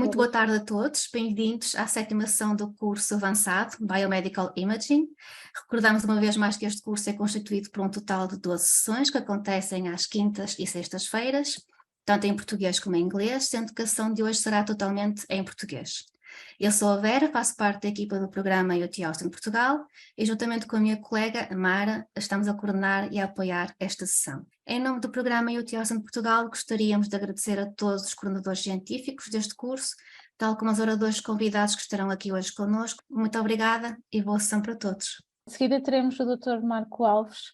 muito boa tarde a todos, bem-vindos à 7ª sessão do curso avançado Biomedical Imaging. Recordamos uma vez mais que este curso é constituído por um total de 12 sessões que acontecem às quintas e sextas-feiras, tanto em português como em inglês, sendo que a sessão de hoje será totalmente em português. Eu sou a Vera, faço parte da equipa do programa UT Austin Portugal e juntamente com a minha colega a Mara estamos a coordenar e a apoiar esta sessão. Em nome do programa UT Austin Portugal gostaríamos de agradecer a todos os coordenadores científicos deste curso, tal como aos oradores convidados que estarão aqui hoje connosco. Muito obrigada e boa sessão para todos. Em seguida teremos o Dr. Marco Alves.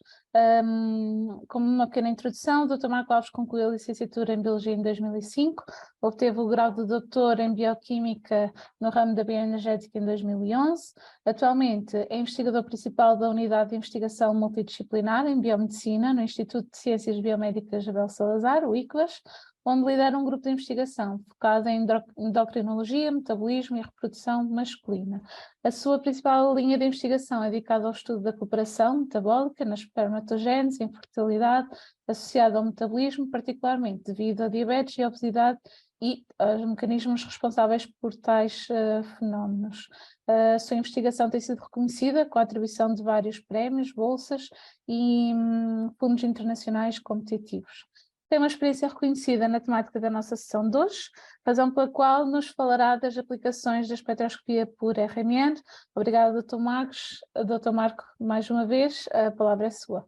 Como uma pequena introdução, o Dr. Marco Alves concluiu a licenciatura em Biologia em 2005, obteve o grau de doutor em Bioquímica no ramo da Bioenergética em 2011. Atualmente é investigador principal da Unidade de Investigação Multidisciplinar em Biomedicina no Instituto de Ciências Biomédicas Abel Salazar, o ICBAS, onde lidera um grupo de investigação focado em endocrinologia, metabolismo e reprodução masculina. A sua principal linha de investigação é dedicada ao estudo da cooperação metabólica na espermatogênese e infertilidade associada ao metabolismo, particularmente devido a diabetes e obesidade e aos mecanismos responsáveis por tais fenómenos. A sua investigação tem sido reconhecida com a atribuição de vários prémios, bolsas e fundos internacionais competitivos. Tem uma experiência reconhecida na temática da nossa sessão de hoje, razão pela qual nos falará das aplicações da espectroscopia por RNN. Obrigada, Dr. Marcos. Dr. Marco, mais uma vez, a palavra é sua.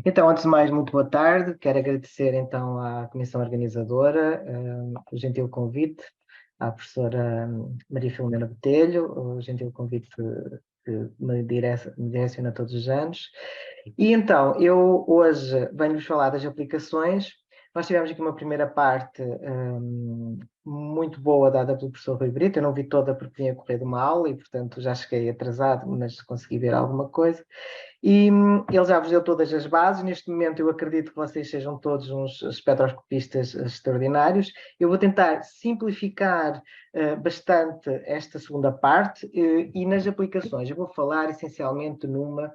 Então, antes de mais, muito boa tarde. Quero agradecer então à comissão organizadora o gentil convite, à professora Maria Filomena Botelho, o gentil convite que me direciona todos os anos. E então, eu hoje venho-vos falar das aplicações. Nós tivemos aqui uma primeira parte muito boa dada pelo professor Rui Brito. Eu não vi toda porque vinha correr de uma aula e, portanto, já cheguei atrasado, mas consegui ver alguma coisa. E ele já vos deu todas as bases. Neste momento eu acredito que vocês sejam todos uns espectroscopistas extraordinários. Eu vou tentar simplificar bastante esta segunda parte e nas aplicações eu vou falar essencialmente numa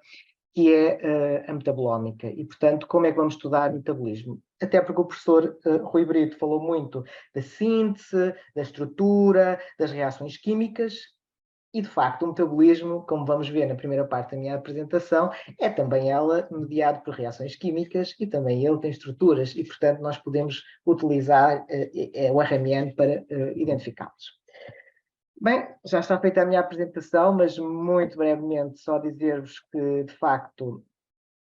que é a metabolómica e, portanto, como é que vamos estudar metabolismo. Até porque o professor Rui Brito falou muito da síntese, da estrutura, das reações químicas. E, de facto, o metabolismo, como vamos ver na primeira parte da minha apresentação, é também ela mediado por reações químicas e também ele tem estruturas e, portanto, nós podemos utilizar o RMN para identificá-los. Bem, já está feita a minha apresentação, mas muito brevemente só dizer-vos que, de facto,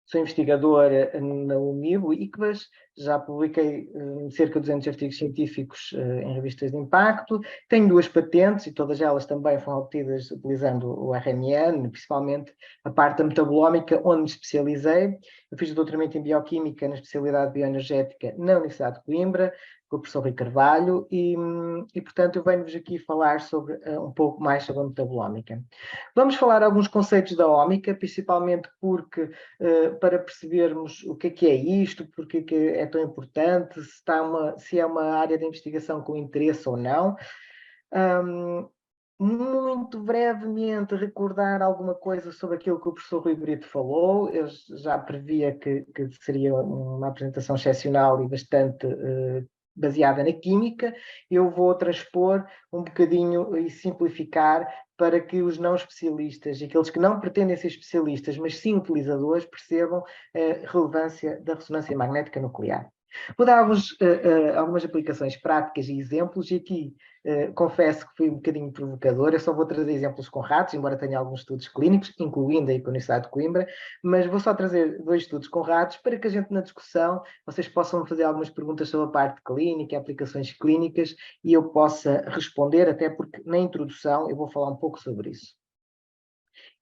sou investigadora na UNIB, ICBAS, já publiquei cerca de 200 artigos científicos em revistas de impacto, tenho 2 patentes e todas elas também foram obtidas utilizando o RNN, principalmente a parte da metabolómica, onde me especializei. Eu fiz o doutoramento em Bioquímica na especialidade bioenergética na Universidade de Coimbra, com o professor Rui Carvalho, e portanto eu venho-vos aqui falar sobre um pouco mais sobre a metabolómica. Vamos falar alguns conceitos da ómica, principalmente porque para percebermos o que é isto, porque é que é tão importante, se é uma área de investigação com interesse ou não. Muito brevemente recordar alguma coisa sobre aquilo que o professor Rui Brito falou. Eu já previa que seria uma apresentação excepcional e bastante baseada na química. Eu vou transpor um bocadinho e simplificar para que os não especialistas, aqueles que não pretendem ser especialistas, mas sim utilizadores, percebam a relevância da ressonância magnética nuclear. Vou dar-vos algumas aplicações práticas e exemplos, e aqui confesso que fui um bocadinho provocador. Eu só vou trazer exemplos com ratos, embora tenha alguns estudos clínicos, incluindo aí com a Universidade de Coimbra, mas vou só trazer 2 estudos com ratos para que a gente na discussão, vocês possam fazer algumas perguntas sobre a parte clínica, aplicações clínicas, e eu possa responder, até porque na introdução eu vou falar um pouco sobre isso.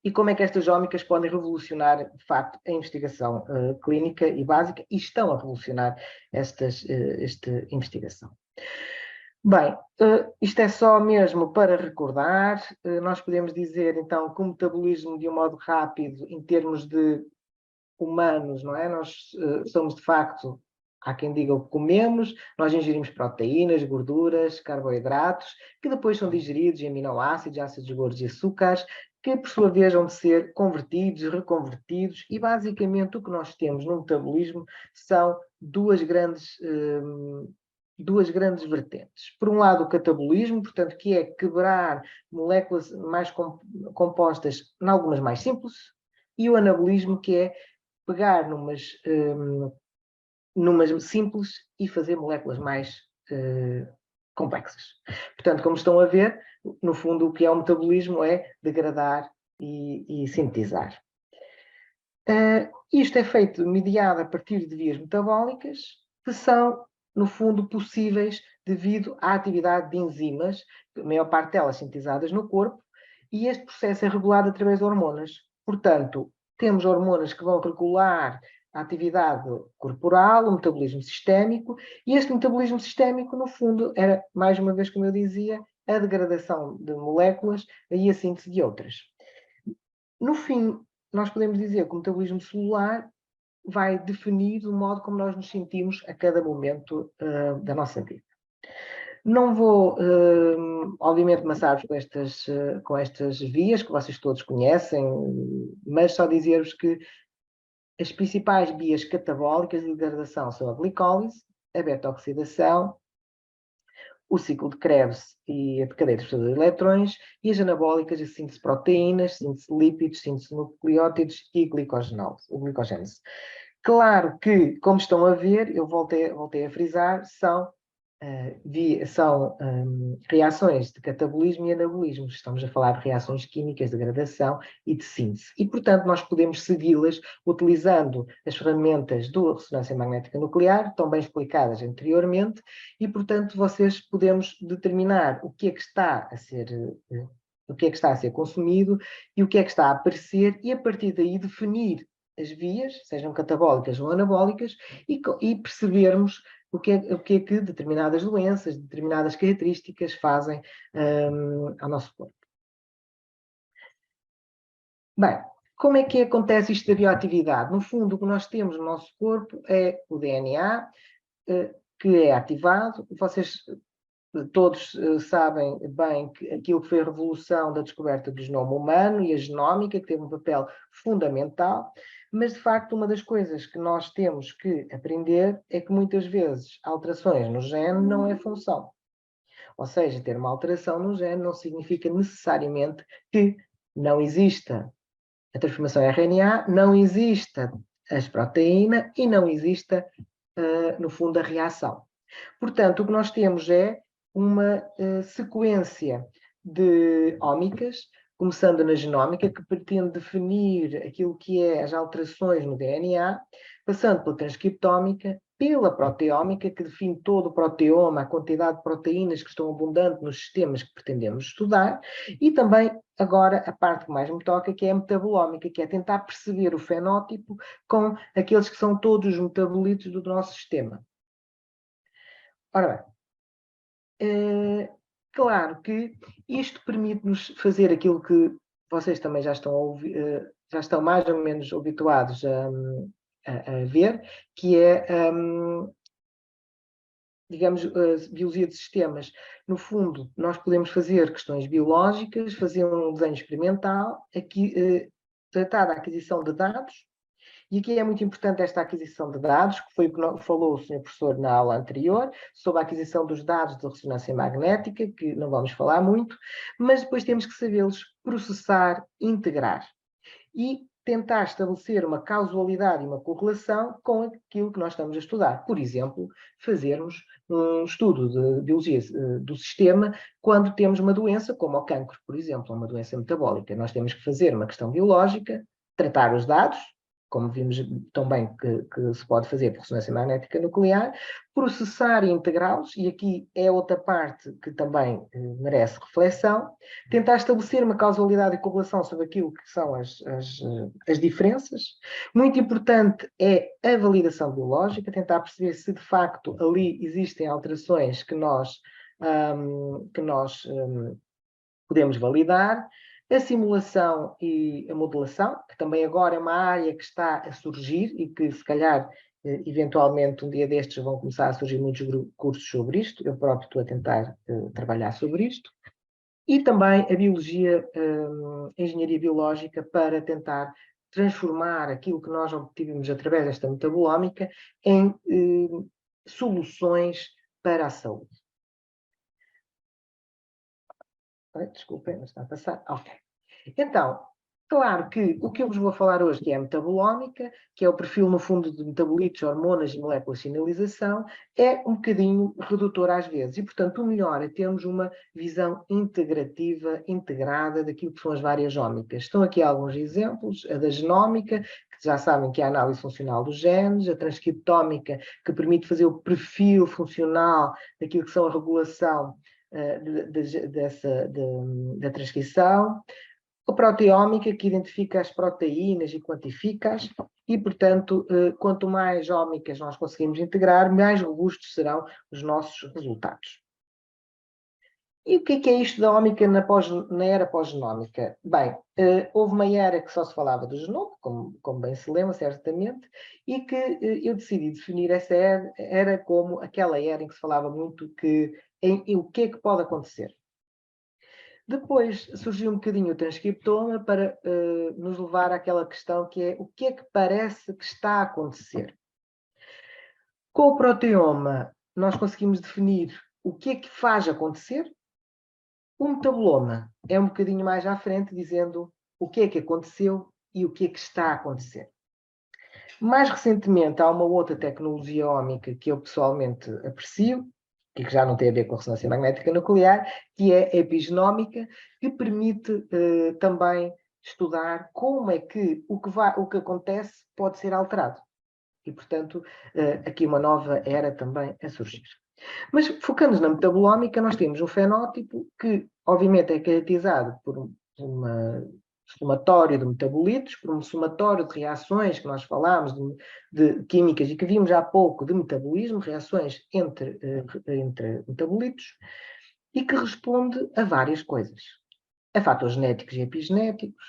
E como é que estas ómicas podem revolucionar, de facto, a investigação clínica e básica, e estão a revolucionar esta investigação. Bem, isto é só mesmo para recordar. Nós podemos dizer, então, que o metabolismo, de um modo rápido, em termos de humanos, não é? Nós somos, de facto, há quem diga o que comemos, nós ingerimos proteínas, gorduras, carboidratos, que depois são digeridos em aminoácidos, ácidos gordos e açúcares, que por sua vez vão ser convertidos, reconvertidos, e basicamente o que nós temos no metabolismo são 2 grandes duas grandes vertentes. Por um lado, o catabolismo, portanto, que é quebrar moléculas mais compostas em algumas mais simples, e o anabolismo, que é pegar numas simples e fazer moléculas mais complexas. Portanto, como estão a ver, no fundo, o que é o metabolismo é degradar e sintetizar. Isto é feito mediado a partir de vias metabólicas, que são, no fundo, possíveis devido à atividade de enzimas, a maior parte delas sintetizadas no corpo, e este processo é regulado através de hormonas. Portanto, temos hormonas que vão regular a atividade corporal, o metabolismo sistémico, e este metabolismo sistémico, no fundo, era, mais uma vez, como eu dizia, a degradação de moléculas e a síntese de outras. No fim, nós podemos dizer que o metabolismo celular vai definir o modo como nós nos sentimos a cada momento da nossa vida. Não vou, obviamente, amassar-vos com estas vias que vocês todos conhecem, mas só dizer-vos que as principais vias catabólicas de degradação são a glicólise, a beta-oxidação, o ciclo de Krebs e a cadeia de eletrões, e as anabólicas, a síntese de proteínas, síntese de lípidos, síntese de nucleótidos e glicogênese. Claro que, como estão a ver, eu voltei a frisar, são reações de catabolismo e anabolismo. Estamos a falar de reações químicas de degradação e de síntese. E, portanto, nós podemos segui-las utilizando as ferramentas da ressonância magnética nuclear, tão bem explicadas anteriormente, e, portanto, podemos determinar o que é que está a ser consumido e o que é que está a aparecer, e a partir daí definir as vias, sejam catabólicas ou anabólicas, e percebermos o que é que determinadas doenças, determinadas características fazem ao nosso corpo. Bem, como é que acontece isto da bioatividade? No fundo, o que nós temos no nosso corpo é o DNA, que é ativado. Vocês todos sabem bem que aquilo que foi a revolução da descoberta do genoma humano e a genómica, que teve um papel fundamental, mas de facto uma das coisas que nós temos que aprender é que muitas vezes alterações no gene não é função. Ou seja, ter uma alteração no gene não significa necessariamente que não exista a transformação RNA, não exista as proteínas e não exista, no fundo, a reação. Portanto, o que nós temos é uma sequência de ómicas, começando na genómica, que pretende definir aquilo que é as alterações no DNA, passando pela transcriptómica, pela proteómica, que define todo o proteoma, a quantidade de proteínas que estão abundantes nos sistemas que pretendemos estudar, e também, agora, a parte que mais me toca, que é a metabolómica, que é tentar perceber o fenótipo com aqueles que são todos os metabolitos do nosso sistema. Ora bem, claro que isto permite-nos fazer aquilo que vocês também já estão mais ou menos habituados a ver, que é, digamos, a biologia de sistemas. No fundo, nós podemos fazer questões biológicas, fazer um desenho experimental, tratar da aquisição de dados. E aqui é muito importante esta aquisição de dados, que foi o que falou o Sr. Professor na aula anterior, sobre a aquisição dos dados de ressonância magnética, que não vamos falar muito, mas depois temos que sabê-los processar, integrar e tentar estabelecer uma causalidade e uma correlação com aquilo que nós estamos a estudar. Por exemplo, fazermos um estudo de biologia do sistema quando temos uma doença, como o cancro, por exemplo, uma doença metabólica. Nós temos que fazer uma questão biológica, tratar os dados, como vimos tão bem que se pode fazer por ressonância magnética nuclear, processar e integrá-los, e aqui é outra parte que também merece reflexão, tentar estabelecer uma causalidade e correlação sobre aquilo que são as diferenças. Muito importante é a validação biológica, tentar perceber se de facto ali existem alterações que nós podemos validar. A simulação e a modelação, que também agora é uma área que está a surgir e que se calhar eventualmente um dia destes vão começar a surgir muitos cursos sobre isto, eu próprio estou a tentar trabalhar sobre isto, e também a biologia, a engenharia biológica, para tentar transformar aquilo que nós obtivemos através desta metabolómica em soluções para a saúde. Desculpem, não está a passar. Ok. Então, claro que o que eu vos vou falar hoje, que é a metabolómica, que é o perfil, no fundo, de metabolitos, hormonas e moléculas de sinalização, é um bocadinho redutor às vezes. E, portanto, o melhor é termos uma visão integrativa, integrada daquilo que são as várias ómicas. Estão aqui alguns exemplos. A da genómica, que já sabem que é a análise funcional dos genes, a transcriptómica, que permite fazer o perfil funcional daquilo que são a regulação da transcrição, a proteómica, que identifica as proteínas e quantifica-as, e, portanto, quanto mais ómicas nós conseguimos integrar, mais robustos serão os nossos resultados. E o que é isto da ómica na era pós-genómica? Bem, houve uma era que só se falava do genoma, como bem se lembra, certamente, e que eu decidi definir essa era como aquela era em que se falava muito em o que é que pode acontecer. Depois surgiu um bocadinho o transcriptoma para nos levar àquela questão que é o que é que parece que está a acontecer. Com o proteoma, nós conseguimos definir o que é que faz acontecer. O metaboloma é um bocadinho mais à frente, dizendo o que é que aconteceu e o que é que está a acontecer. Mais recentemente, há uma outra tecnologia ómica que eu pessoalmente aprecio, que já não tem a ver com a ressonância magnética nuclear, que é a epigenómica, que permite também estudar como é que o que acontece pode ser alterado. E, portanto, aqui uma nova era também a surgir. Mas, focando na metabolómica, nós temos um fenótipo que, obviamente, é caracterizado por uma somatório de metabolitos, por um somatório de reações que nós falámos, de químicas, e que vimos há pouco de metabolismo, reações entre metabolitos, e que responde a várias coisas. A fatores genéticos e epigenéticos,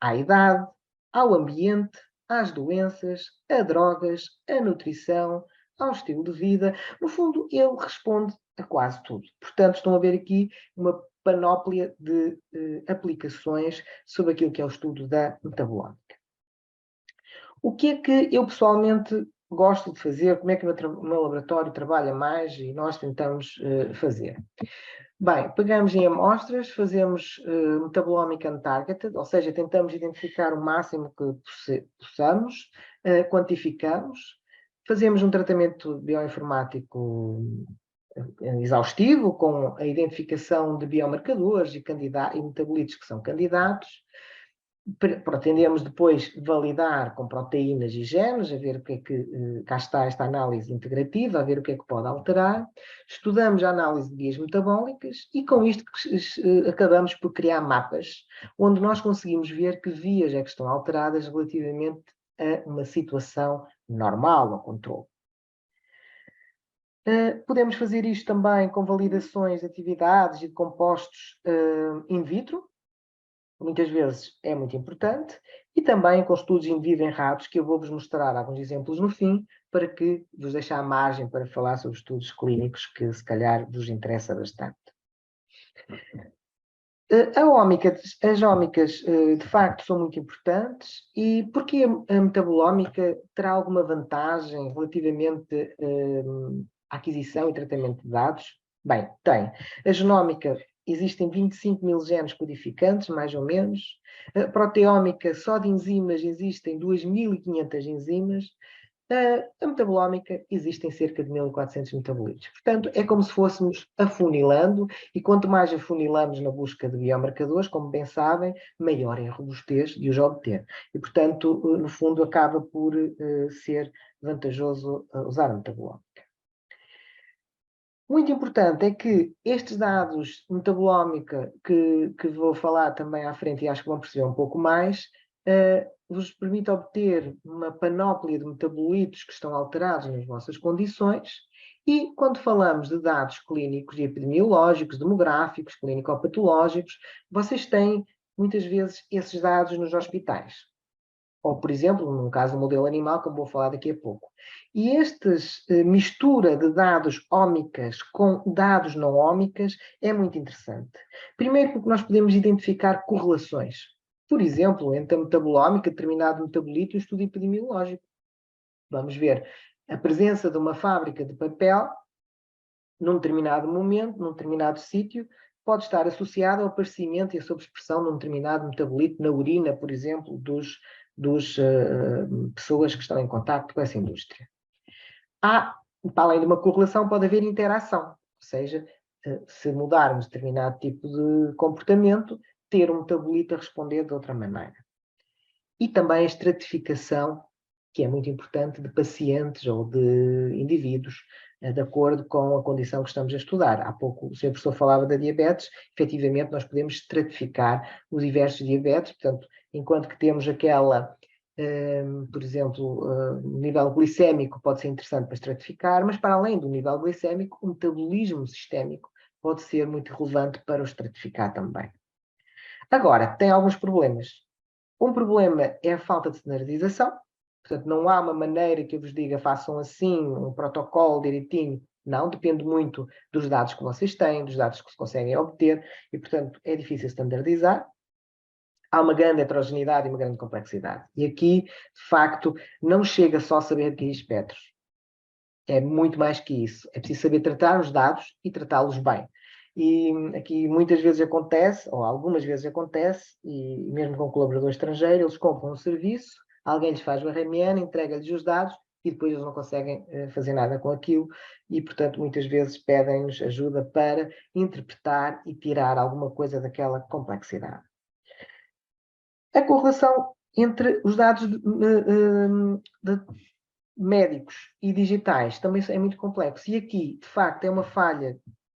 à idade, ao ambiente, às doenças, a drogas, a nutrição, ao estilo de vida. No fundo, ele responde a quase tudo. Portanto, estão a ver aqui uma panóplia de aplicações sobre aquilo que é o estudo da metabolómica. O que é que eu pessoalmente gosto de fazer? Como é que o meu laboratório trabalha mais e nós tentamos fazer? Bem, pegamos em amostras, fazemos metabolómica untargeted, ou seja, tentamos identificar o máximo que possamos, quantificamos, fazemos um tratamento bioinformático exaustivo, com a identificação de biomarcadores e metabolitos que são candidatos. Pretendemos depois validar com proteínas e genes, a ver o que é que, cá está esta análise integrativa, a ver o que é que pode alterar. Estudamos a análise de vias metabólicas e com isto acabamos por criar mapas, onde nós conseguimos ver que vias é que estão alteradas relativamente a uma situação normal ou controle. Podemos fazer isto também com validações de atividades e de compostos in vitro, muitas vezes é muito importante, e também com estudos in vivo em ratos, que eu vou-vos mostrar alguns exemplos no fim, para que vos deixar margem para falar sobre estudos clínicos que se calhar vos interessa bastante. As ómicas, de facto, são muito importantes. E porquê a metabolómica terá alguma vantagem relativamente à aquisição e tratamento de dados? Bem, tem. A genómica, existem 25 mil genes codificantes, mais ou menos. A proteómica, só de enzimas, existem 2.500 enzimas. A metabolómica, existem cerca de 1.400 metabolitos. Portanto, é como se fôssemos afunilando, e quanto mais afunilamos na busca de biomarcadores, como bem sabem, maior é a robustez de os obter. E, portanto, no fundo, acaba por ser vantajoso usar a metabolómica. Muito importante é que estes dados metabolómica, que vou falar também à frente e acho que vão perceber um pouco mais, vos permite obter uma panóplia de metabolitos que estão alterados nas vossas condições. E quando falamos de dados clínicos e epidemiológicos, demográficos, clínico-patológicos, vocês têm muitas vezes esses dados nos hospitais. Ou, por exemplo, no caso do modelo animal, como vou falar daqui a pouco. E esta mistura de dados ómicas com dados não ómicas é muito interessante. Primeiro porque nós podemos identificar correlações. Por exemplo, entre a metabolómica, determinado metabolito e o estudo epidemiológico. Vamos ver a presença de uma fábrica de papel num determinado momento, num determinado sítio, pode estar associada ao aparecimento e a sobreexpressão de um determinado metabolito na urina, por exemplo, dos pessoas que estão em contacto com essa indústria. Para além de uma correlação, pode haver interação, ou seja, se mudarmos determinado tipo de comportamento, ter um metabolito a responder de outra maneira. E também a estratificação, que é muito importante, de pacientes ou de indivíduos, de acordo com a condição que estamos a estudar. Há pouco o Sr. Professor falava da diabetes, efetivamente nós podemos estratificar os diversos diabetes, portanto, enquanto que temos aquela, por exemplo, o nível glicémico pode ser interessante para estratificar, mas para além do nível glicémico, o metabolismo sistémico pode ser muito relevante para o estratificar também. Agora, tem alguns problemas. Um problema é a falta de standardização, portanto, não há uma maneira que eu vos diga façam assim, um protocolo direitinho. Não, depende muito dos dados que vocês têm, dos dados que se conseguem obter, e, portanto, é difícil standardizar. Há uma grande heterogeneidade e uma grande complexidade. E aqui, de facto, não chega só a saber adquirir espectros. É muito mais que isso. É preciso saber tratar os dados e tratá-los bem. E aqui muitas vezes acontece, ou algumas vezes acontece, e mesmo com um colaborador estrangeiro, eles compram um serviço, alguém lhes faz o RMN, entrega-lhes os dados e depois eles não conseguem fazer nada com aquilo e, portanto, muitas vezes pedem-nos ajuda para interpretar e tirar alguma coisa daquela complexidade. A correlação entre os dados de médicos e digitais também é muito complexo. E aqui, de facto, é uma falha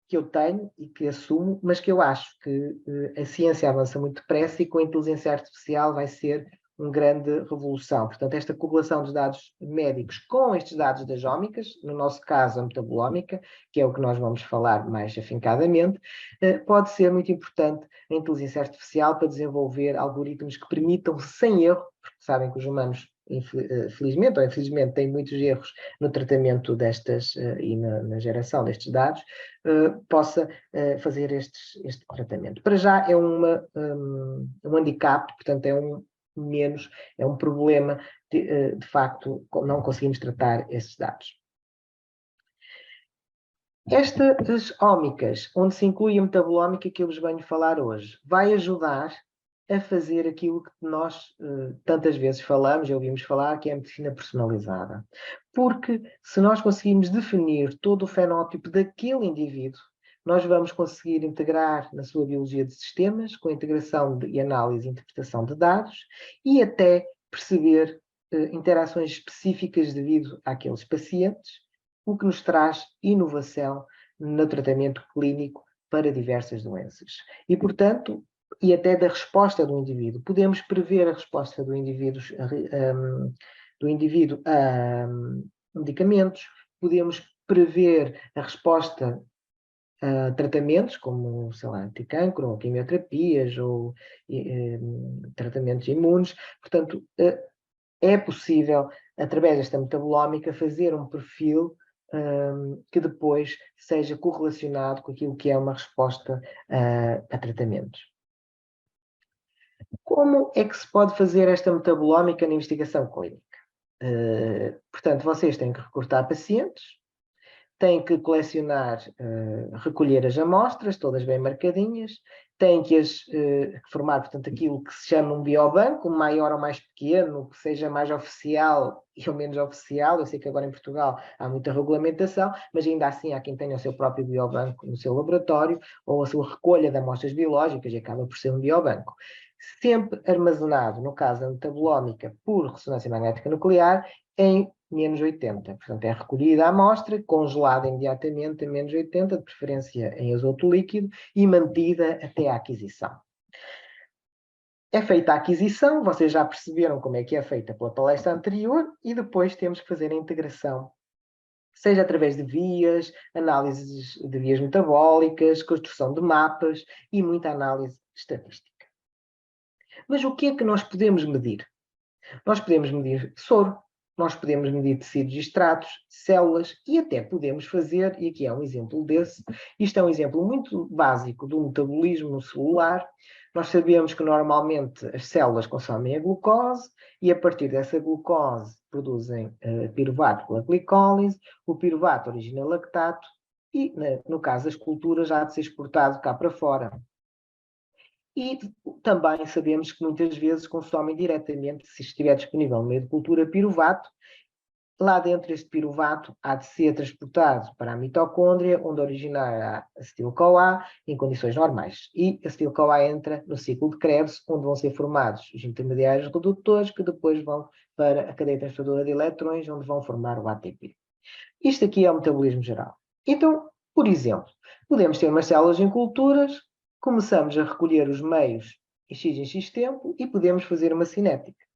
que eu tenho e que assumo, mas que eu acho que a ciência avança muito depressa e com a inteligência artificial vai ser uma grande revolução. Portanto, esta correlação dos dados médicos com estes dados das ómicas, no nosso caso a metabolómica, que é o que nós vamos falar mais afincadamente, pode ser muito importante a inteligência artificial para desenvolver algoritmos que permitam, sem erro, porque sabem que os humanos felizmente ou infelizmente, têm muitos erros no tratamento destas e na geração destes dados, possa fazer este tratamento. Para já é um handicap, portanto é um problema, de facto, não conseguimos tratar esses dados. Estas ómicas, onde se inclui a metabolómica que eu vos venho falar hoje, vai ajudar a fazer aquilo que nós tantas vezes falamos e ouvimos falar, que é a medicina personalizada. Porque se nós conseguimos definir todo o fenótipo daquele indivíduo, nós vamos conseguir integrar na sua biologia de sistemas, com a integração e análise e interpretação de dados, e até perceber interações específicas devido àqueles pacientes, o que nos traz inovação no tratamento clínico para diversas doenças. E, portanto, e até da resposta do indivíduo. Podemos prever a resposta do indivíduo a medicamentos, podemos prever a resposta a tratamentos como, sei lá, anticancro, ou quimioterapias, ou tratamentos imunes. Portanto, é possível, através desta metabolómica, fazer um perfil que depois seja correlacionado com aquilo que é uma resposta a tratamentos. Como é que se pode fazer esta metabolómica na investigação clínica? Portanto, vocês têm que recrutar pacientes, têm que colecionar, recolher as amostras, todas bem marcadinhas, têm que formar, portanto, aquilo que se chama um biobanco, maior ou mais pequeno, que seja mais oficial ou menos oficial. Eu sei que agora em Portugal há muita regulamentação, mas ainda assim há quem tenha o seu próprio biobanco no seu laboratório, ou a sua recolha de amostras biológicas, e acaba por ser um biobanco. Sempre armazenado, no caso da metabolómica por ressonância magnética nuclear, em menos 80. Portanto, é recolhida a amostra, congelada imediatamente a menos 80, de preferência em azoto líquido, e mantida até à aquisição. É feita a aquisição, vocês já perceberam como é que é feita pela palestra anterior, e depois temos que fazer a integração, seja através de vias, análises de vias metabólicas, construção de mapas e muita análise estatística. Mas o que é que nós podemos medir? Nós podemos medir soro, nós podemos medir tecidos e extratos, células, e até podemos fazer, e aqui é um exemplo desse, isto é um exemplo muito básico do metabolismo celular. Nós sabemos que normalmente as células consomem a glucose, e a partir dessa glucose produzem piruvato pela glicólise, o piruvato origina lactato, e, no caso das culturas, há de ser exportado cá para fora. E também sabemos que muitas vezes consomem diretamente, se estiver disponível no meio de cultura, piruvato. Lá dentro deste piruvato há de ser transportado para a mitocôndria, onde originar a acetil-CoA em condições normais. E a acetil-CoA entra no ciclo de Krebs, onde vão ser formados os intermediários redutores, que depois vão para a cadeia transportadora de eletrões, onde vão formar o ATP. Isto aqui é o metabolismo geral. Então, por exemplo, podemos ter umas células em culturas, começamos a recolher os meios em X tempo e podemos fazer uma cinética.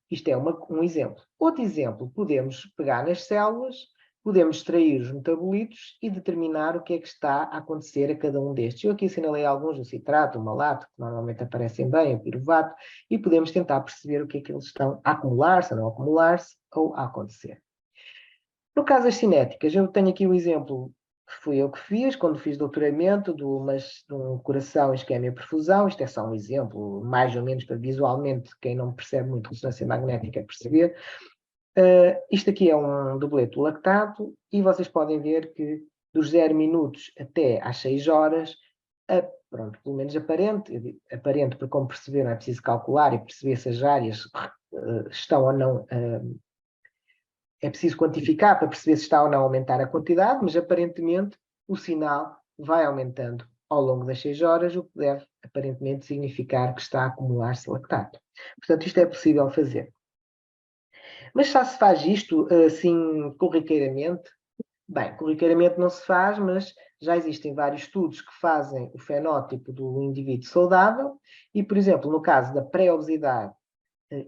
Isto é um exemplo. Outro exemplo, podemos pegar nas células, podemos extrair os metabolitos e determinar o que é que está a acontecer a cada um destes. Eu aqui assinalei alguns, o citrato, o malato, que normalmente aparecem bem, o piruvato, e podemos tentar perceber o que é que eles estão a acumular-se, a não acumular-se ou a acontecer. No caso das cinéticas, eu tenho aqui o exemplo que fui eu que fiz, quando fiz doutoramento, de um coração isquemia e perfusão. Isto é só um exemplo, mais ou menos para visualmente, quem não percebe muito ressonância magnética perceber. Isto aqui é um dubleto lactato, e vocês podem ver que dos 0 minutos até às 6 horas, pronto, pelo menos aparente porque como perceberam é preciso calcular e perceber se as áreas estão ou não... é preciso quantificar para perceber se está ou não a aumentar a quantidade, mas aparentemente o sinal vai aumentando ao longo das 6 horas, o que deve aparentemente significar que está a acumular-se lactato. Portanto, isto é possível fazer. Mas já se faz isto assim corriqueiramente? Bem, corriqueiramente não se faz, mas já existem vários estudos que fazem o fenótipo do indivíduo saudável e, por exemplo, no caso da pré-obesidade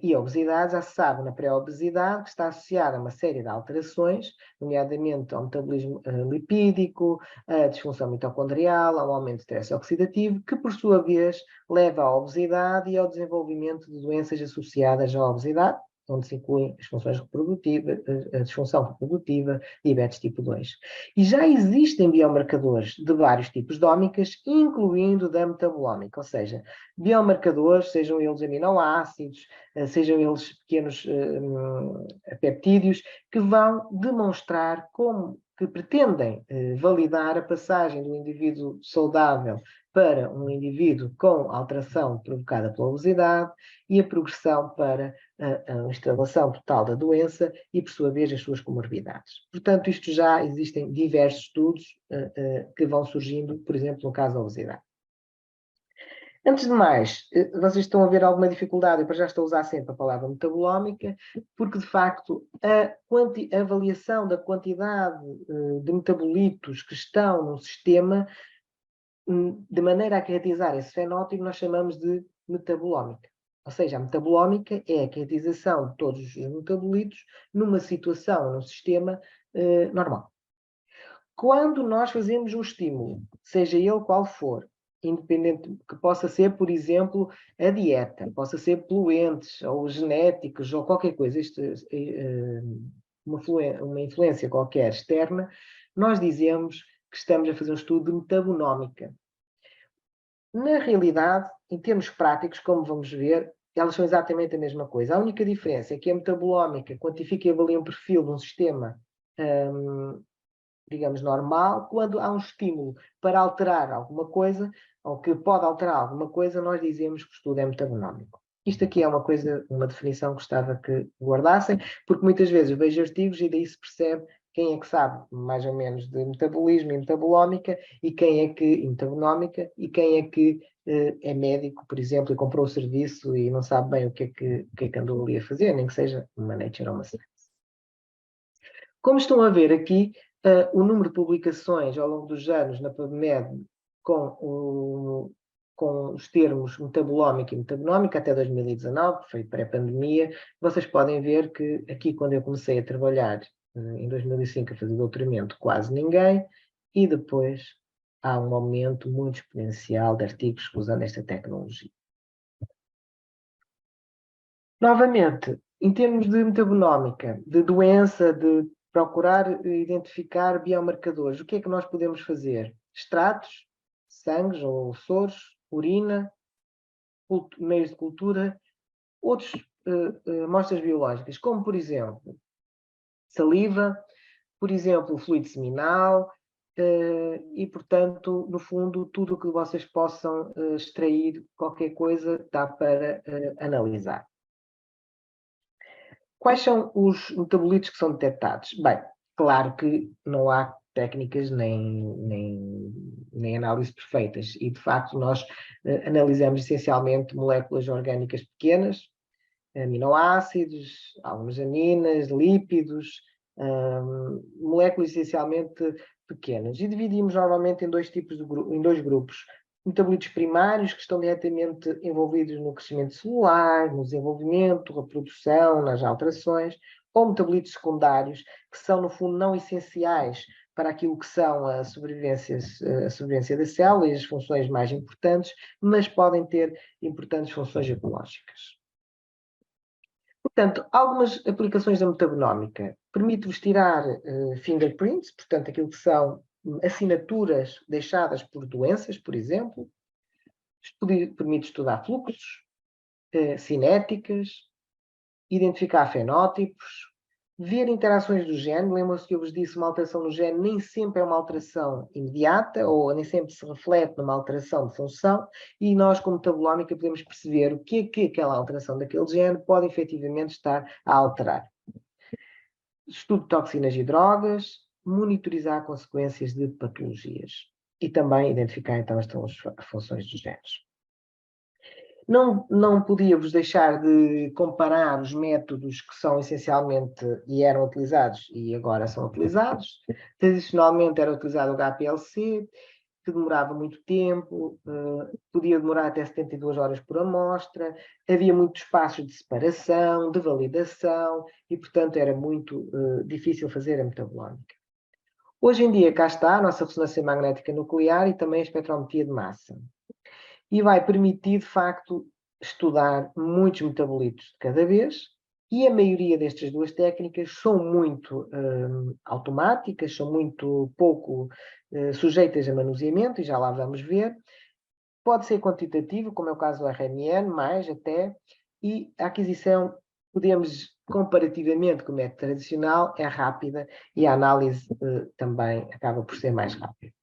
e a obesidade, já se sabe na pré-obesidade que está associada a uma série de alterações, nomeadamente ao metabolismo lipídico, à disfunção mitocondrial, ao aumento de estresse oxidativo, que por sua vez leva à obesidade e ao desenvolvimento de doenças associadas à obesidade, onde se incluem as funções reprodutivas, a disfunção reprodutiva, diabetes tipo 2. E já existem biomarcadores de vários tipos de ómicas, incluindo da metabolómica, ou seja, biomarcadores, sejam eles aminoácidos, sejam eles pequenos peptídeos, que vão demonstrar como que pretendem validar a passagem do indivíduo saudável para um indivíduo com alteração provocada pela obesidade e a progressão para a instalação total da doença e, por sua vez, as suas comorbidades. Portanto, isto já existem diversos estudos que vão surgindo, por exemplo, no caso da obesidade. Antes de mais, vocês estão a ver alguma dificuldade, eu já estou a usar sempre a palavra metabolómica, porque de facto a avaliação da quantidade de metabolitos que estão no sistema, de maneira a caracterizar esse fenótipo, nós chamamos de metabolómica. Ou seja, a metabolómica é a caracterização de todos os metabolitos numa situação, num sistema normal. Quando nós fazemos um estímulo, seja ele qual for, independente, que possa ser, por exemplo, a dieta, possa ser poluentes, ou genéticos, ou qualquer coisa, uma influência qualquer externa, nós dizemos que estamos a fazer um estudo de metabonómica. Na realidade, em termos práticos, como vamos ver, elas são exatamente a mesma coisa. A única diferença é que a metabolómica quantifica e avalia um perfil de um sistema digamos, normal, quando há um estímulo para alterar alguma coisa, ou que pode alterar alguma coisa, nós dizemos que o estudo é metabonómico. Isto aqui é uma coisa, uma definição que gostava que guardassem, porque muitas vezes eu vejo artigos e daí se percebe quem é que sabe mais ou menos de metabolismo e metabolómica, e quem é que, metabonómica, e quem é que é médico, por exemplo, e comprou o serviço e não sabe bem o que é que andou ali a fazer, nem que seja uma Nature ou uma Science. Como estão a ver aqui, o número de publicações ao longo dos anos na PubMed com os termos metabolómica e metabonómica até 2019, que foi pré-pandemia, vocês podem ver que aqui, quando eu comecei a trabalhar em 2005 a fazer doutoramento, quase ninguém, e depois há um aumento muito exponencial de artigos usando esta tecnologia. Novamente, em termos de metabonómica, de doença, de procurar identificar biomarcadores, o que é que nós podemos fazer? Extratos, sangues ou soros, urina, meios de cultura, outras amostras biológicas, como por exemplo, saliva, por exemplo, fluido seminal, e, portanto, no fundo, tudo o que vocês possam extrair, qualquer coisa, dá para analisar. Quais são os metabolitos que são detectados? Bem, claro que não há técnicas nem análises perfeitas e, de facto, nós analisamos essencialmente moléculas orgânicas pequenas, aminoácidos, algumas aminas, lípidos, moléculas essencialmente pequenas. E dividimos normalmente em dois grupos. Metabolitos primários, que estão diretamente envolvidos no crescimento celular, no desenvolvimento, reprodução, nas alterações, ou metabolitos secundários, que são, no fundo, não essenciais para aquilo que são a sobrevivência da célula e as funções mais importantes, mas podem ter importantes funções ecológicas. Portanto, algumas aplicações da metabolómica permite-vos tirar fingerprints, portanto, aquilo que são assinaturas deixadas por doenças, por exemplo. Permite estudar fluxos, cinéticas, identificar fenótipos, ver interações do gene. Lembram-se que eu vos disse, uma alteração no gene nem sempre é uma alteração imediata, ou nem sempre se reflete numa alteração de função, e nós, como metabolómica, podemos perceber o que é que aquela alteração daquele gene pode efetivamente estar a alterar. Estudo de toxinas e drogas, monitorizar consequências de patologias e também identificar então as funções dos genes. Não podia-vos deixar de comparar os métodos que são essencialmente e eram utilizados e agora são utilizados. Tradicionalmente era utilizado o HPLC, que demorava muito tempo, podia demorar até 72 horas por amostra, havia muitos passos de separação, de validação e, portanto, era muito difícil fazer a metabolómica. Hoje em dia, cá está a nossa ressonância magnética nuclear e também a espectrometria de massa. E vai permitir, de facto, estudar muitos metabolitos de cada vez, e a maioria destas duas técnicas são muito automáticas, são muito pouco sujeitas a manuseamento, e já lá vamos ver. Pode ser quantitativo, como é o caso do RNN, mais até, e a aquisição, podemos, comparativamente com o método tradicional, é rápida, e a análise também acaba por ser mais rápida.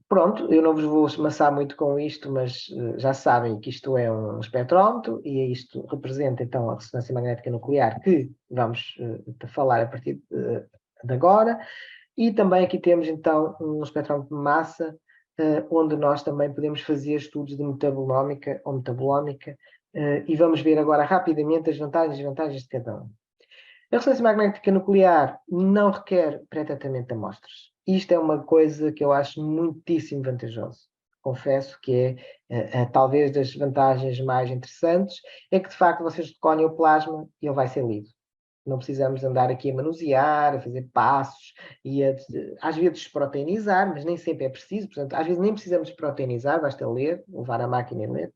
Pronto, eu não vos vou amassar muito com isto, mas já sabem que isto é um espectrómetro e isto representa então a ressonância magnética nuclear que vamos falar a partir de agora. E também aqui temos então um espectrómetro de massa, onde nós também podemos fazer estudos de metabolómica ou metabolómica, e vamos ver agora rapidamente as vantagens e desvantagens de cada um. A ressonância magnética nuclear não requer pré-tratamento de amostras. Isto é uma coisa que eu acho muitíssimo vantajoso. Confesso que é talvez das vantagens mais interessantes, é que de facto vocês recolhem o plasma e ele vai ser lido. Não precisamos andar aqui a manusear, a fazer passos e às vezes proteinizar, mas nem sempre é preciso. Portanto, às vezes nem precisamos proteinizar, basta ler, levar a máquina e ler.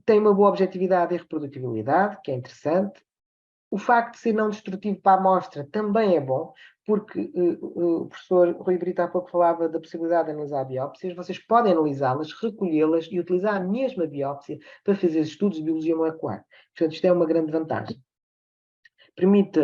Tem uma boa objetividade e reprodutibilidade, que é interessante. O facto de ser não destrutivo para a amostra também é bom, porque o professor Rui Brito há pouco falava da possibilidade de analisar biópsias. Vocês podem analisá-las, recolhê-las e utilizar a mesma biópsia para fazer estudos de biologia molecular. Portanto, isto é uma grande vantagem. Permite,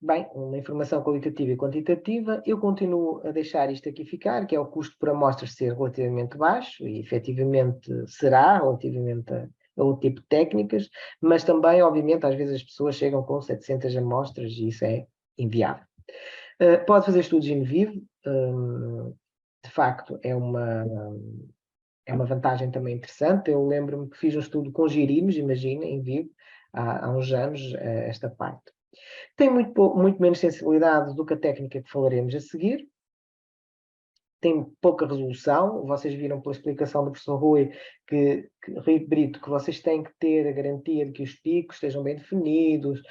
bem, uma informação qualitativa e quantitativa. Eu continuo a deixar isto aqui ficar, que é o custo por amostra ser relativamente baixo, e efetivamente será relativamente a outro tipo de técnicas, mas também, obviamente, às vezes as pessoas chegam com 700 amostras e isso é inviável. Pode fazer estudos in vivo, de facto é uma vantagem também interessante. Eu lembro-me que fiz um estudo com girinos, imagina, em vivo, há uns anos, esta parte. Tem muito menos sensibilidade do que a técnica que falaremos a seguir. Tem pouca resolução. Vocês viram pela explicação do professor Rui Brito, que vocês têm que ter a garantia de que os picos estejam bem definidos,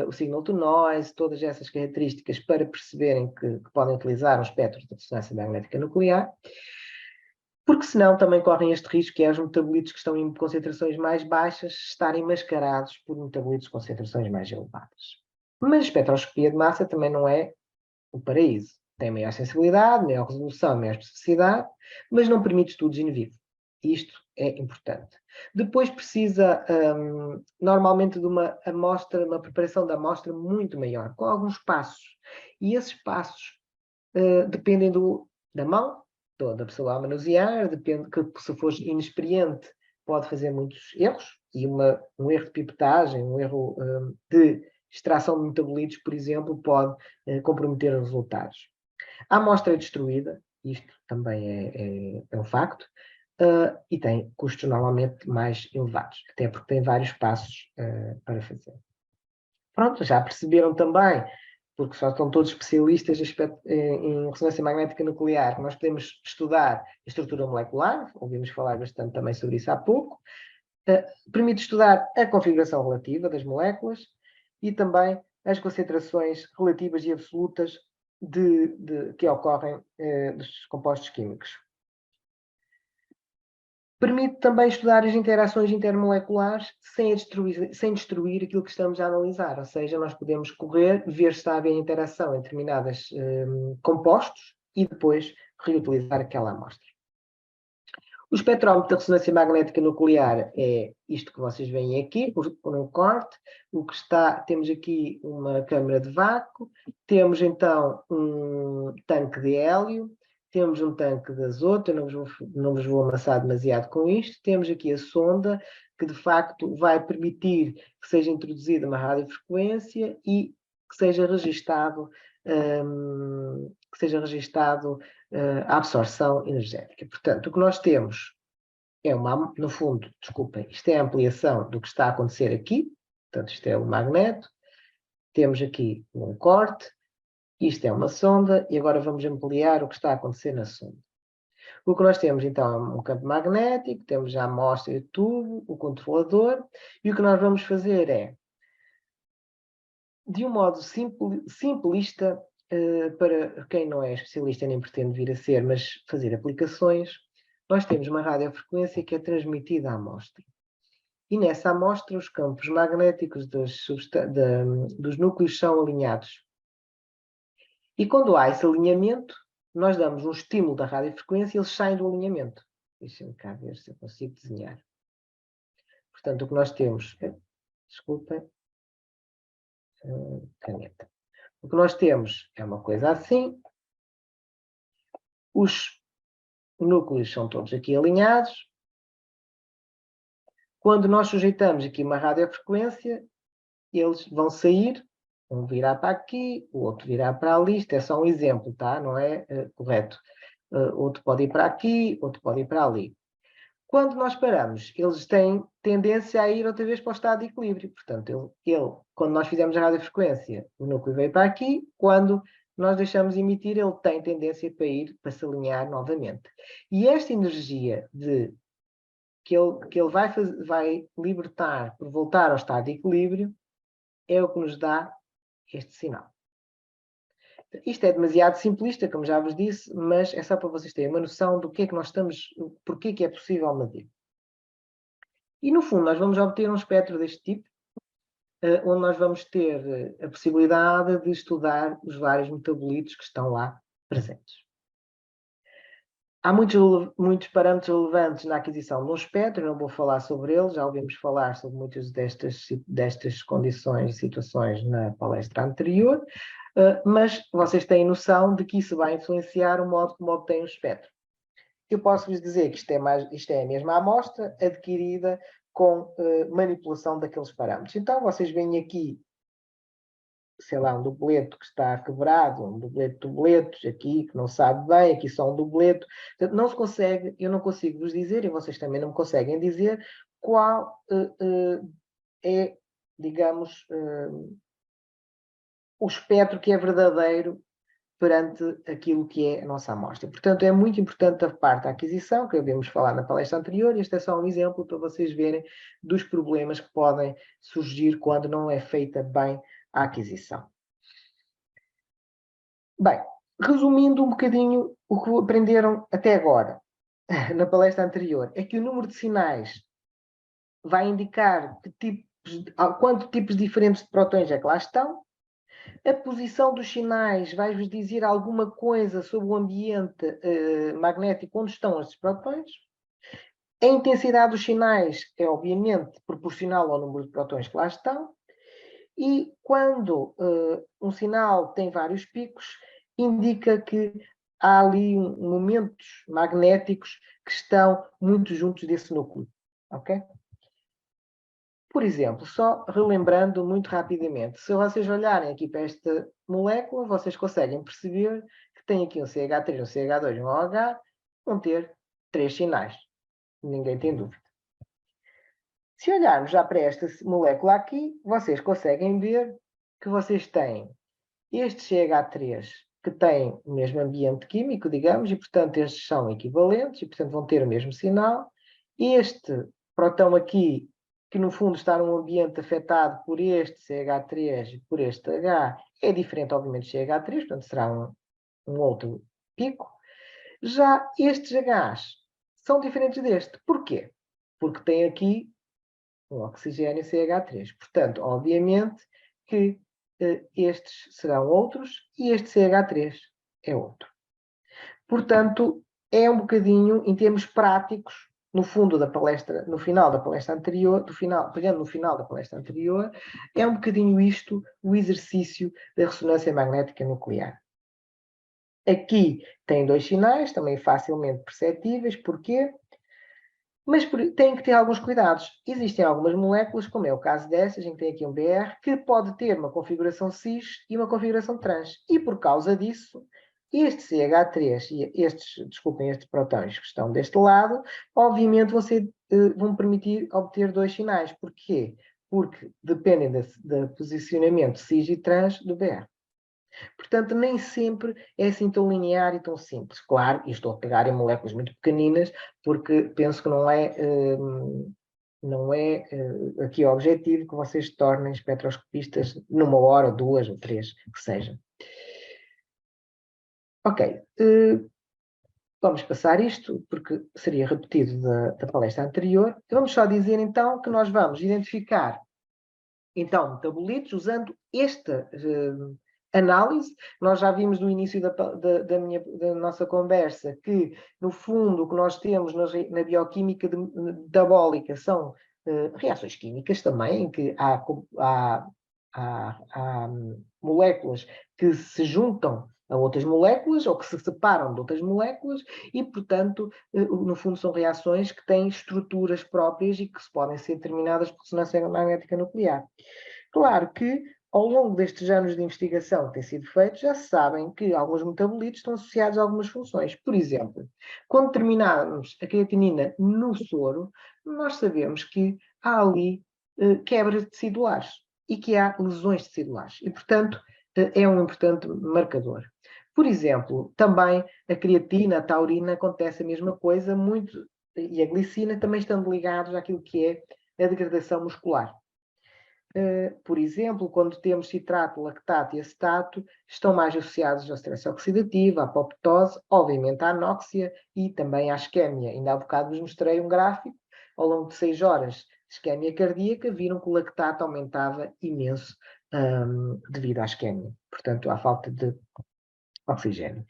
o signal to noise, todas essas características para perceberem que podem utilizar um espectro de ressonância magnética nuclear. Porque senão também correm este risco, que é os metabolitos que estão em concentrações mais baixas estarem mascarados por metabolitos de concentrações mais elevadas. Mas a espectroscopia de massa também não é o paraíso. Tem maior sensibilidade, maior resolução, maior especificidade, mas não permite estudos in vivo. Isto é importante. Depois precisa, normalmente, de uma amostra, uma preparação da amostra muito maior, com alguns passos. E esses passos dependem da mão, da pessoa a manusear, depende que, se for inexperiente, pode fazer muitos erros, e um erro de pipetagem, um erro de extração de metabolitos, por exemplo, pode comprometer os resultados. A amostra é destruída, isto também é um facto, e tem custos normalmente mais elevados, até porque tem vários passos para fazer. Pronto, já perceberam também, porque só estão todos especialistas em ressonância magnética nuclear, que nós podemos estudar a estrutura molecular, ouvimos falar bastante também sobre isso há pouco, permite estudar a configuração relativa das moléculas e também as concentrações relativas e absolutas que ocorrem dos compostos químicos. Permite também estudar as interações intermoleculares sem destruir aquilo que estamos a analisar, ou seja, nós podemos correr, ver se está a haver interação em determinados compostos e depois reutilizar aquela amostra. O espectrómetro de ressonância magnética nuclear é isto que vocês veem aqui, por um corte. Temos aqui uma câmara de vácuo, temos então um tanque de hélio, temos um tanque de azoto, eu não vos vou amassar demasiado com isto, temos aqui a sonda, que de facto vai permitir que seja introduzida uma radiofrequência e que seja registado a absorção energética. Portanto, o que nós temos é no fundo, desculpem, isto é a ampliação do que está a acontecer aqui, portanto, isto é o magneto, temos aqui um corte, isto é uma sonda, e agora vamos ampliar o que está a acontecer na sonda. O que nós temos, então, é um campo magnético, temos a amostra e o tubo, o controlador, e o que nós vamos fazer é, de um modo simplista, para quem não é especialista nem pretende vir a ser, mas fazer aplicações, nós temos uma radiofrequência que é transmitida à amostra. E nessa amostra os campos magnéticos dos núcleos são alinhados. E quando há esse alinhamento, nós damos um estímulo da radiofrequência e eles saem do alinhamento. Deixem-me cá ver se eu consigo desenhar. Portanto, o que nós temos... Desculpem. Caneta. O que nós temos é uma coisa assim. Os núcleos são todos aqui alinhados. Quando nós sujeitamos aqui uma radiofrequência, eles vão sair, um virá para aqui, o outro virá para ali. Isto é só um exemplo, tá? Não é correto. Outro pode ir para aqui, outro pode ir para ali. Quando nós paramos, eles têm tendência a ir outra vez para o estado de equilíbrio. Portanto, quando nós fizemos a radiofrequência, o núcleo veio para aqui. Quando nós deixamos emitir, ele tem tendência para se alinhar novamente. E esta energia que ele vai libertar por voltar ao estado de equilíbrio é o que nos dá este sinal. Isto é demasiado simplista, como já vos disse, mas é só para vocês terem uma noção do que é que nós estamos, porque é possível medir. E no fundo nós vamos obter um espectro deste tipo, onde nós vamos ter a possibilidade de estudar os vários metabolitos que estão lá presentes. Há muitos parâmetros relevantes na aquisição de um espectro, não vou falar sobre eles, já ouvimos falar sobre muitas destas condições e situações na palestra anterior, mas vocês têm noção de que isso vai influenciar o modo como obtém o espectro. Eu posso-vos dizer que isto é a mesma amostra adquirida com manipulação daqueles parâmetros. Então, vocês veem aqui, sei lá, um dubleto que está quebrado, um dubleto de dubletos aqui, que não sabe bem, aqui só um dubleto. Portanto, não se consegue, eu não consigo vos dizer, e vocês também não me conseguem dizer, qual é, digamos, o espectro que é verdadeiro perante aquilo que é a nossa amostra. Portanto, é muito importante a parte da aquisição, que havemos falar na palestra anterior, e este é só um exemplo para vocês verem dos problemas que podem surgir quando não é feita bem a aquisição. Bem, resumindo um bocadinho o que aprenderam até agora, na palestra anterior, é que o número de sinais vai indicar quantos tipos diferentes de protões é que lá estão. A posição dos sinais vai-vos dizer alguma coisa sobre o ambiente magnético onde estão estes protões. A intensidade dos sinais é, obviamente, proporcional ao número de prótons que lá estão, e quando um sinal tem vários picos, indica que há ali momentos magnéticos que estão muito juntos desse núcleo. Ok? Por exemplo, só relembrando muito rapidamente, se vocês olharem aqui para esta molécula, vocês conseguem perceber que tem aqui um CH3, um CH2 e um OH, vão ter 3 sinais. Ninguém tem dúvida. Se olharmos já para esta molécula aqui, vocês conseguem ver que vocês têm este CH3 que tem o mesmo ambiente químico, digamos, e portanto estes são equivalentes e portanto vão ter o mesmo sinal. Este próton aqui, que no fundo está num ambiente afetado por este CH3 e por este H, é diferente obviamente do CH3, portanto será um outro pico. Já estes Hs são diferentes deste. Porquê? Porque tem aqui um oxigênio CH3. Portanto, obviamente que estes serão outros e este CH3 é outro. Portanto, é um bocadinho, em termos práticos, no fundo da palestra, no final da palestra anterior, pegando no final da palestra anterior, é um bocadinho isto o exercício da ressonância magnética nuclear. Aqui tem 2 sinais, também facilmente perceptíveis. Porquê? Mas tem que ter alguns cuidados. Existem algumas moléculas, como é o caso destas, em que tem aqui um BR, que pode ter uma configuração cis e uma configuração trans. E por causa disso, este CH3 e estes prótons que estão deste lado, obviamente vão permitir obter 2 sinais. Porquê? Porque dependem do posicionamento cis e trans do BR. Portanto, nem sempre é assim tão linear e tão simples. Claro, e estou a pegar em moléculas muito pequeninas, porque penso que não é aqui o objetivo que vocês se tornem espectroscopistas numa hora, 2 ou 3, que seja. Ok. Vamos passar isto, porque seria repetido da palestra anterior. Vamos só dizer, então, que nós vamos identificar, então, metabolitos usando esta análise. Nós já vimos no início da nossa conversa que, no fundo, o que nós temos na bioquímica metabólica são reações químicas também, em que há moléculas que se juntam a outras moléculas ou que se separam de outras moléculas e, portanto, no fundo são reações que têm estruturas próprias e que podem ser determinadas por ressonância magnética nuclear. Claro que, ao longo destes anos de investigação que têm sido feitos, já se sabem que alguns metabolitos estão associados a algumas funções. Por exemplo, quando terminarmos a creatinina no soro, nós sabemos que há ali quebras tecidular e que há lesões tecidular. E, portanto, é um importante marcador. Por exemplo, também a creatina, a taurina, acontece a mesma coisa, e a glicina também estão ligados àquilo que é a degradação muscular. Por exemplo, quando temos citrato, lactato e acetato, estão mais associados ao stress oxidativo, à apoptose, obviamente à anóxia e também à isquémia. Ainda há bocado vos mostrei um gráfico, ao longo de 6 horas de isquémia cardíaca, viram que o lactato aumentava imenso devido à isquémia, portanto, à falta de oxigênio.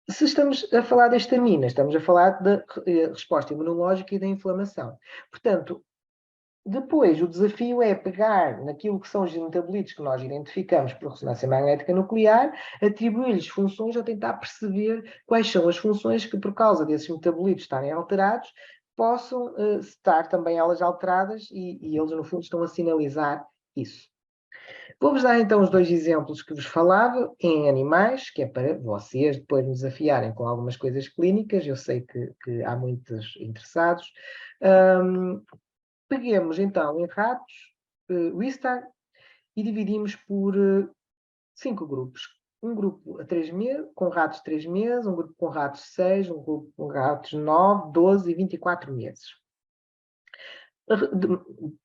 Se estamos a falar da histamina, estamos a falar da resposta imunológica e da inflamação. Portanto, depois, o desafio é pegar naquilo que são os metabolitos que nós identificamos por ressonância magnética nuclear, atribuir-lhes funções ou tentar perceber quais são as funções que, por causa desses metabolitos estarem alterados, possam estar também elas alteradas e eles, no fundo, estão a sinalizar isso. Vou-vos dar, então, os 2 exemplos que vos falava em animais, que é para vocês depois me desafiarem com algumas coisas clínicas. Eu sei que há muitos interessados. Peguemos, então, em ratos, Wistar, e dividimos por 5 grupos. Um grupo a 3 meses, com ratos de 3 meses, um grupo com ratos de 6, um grupo com ratos de 9, 12 e 24 meses.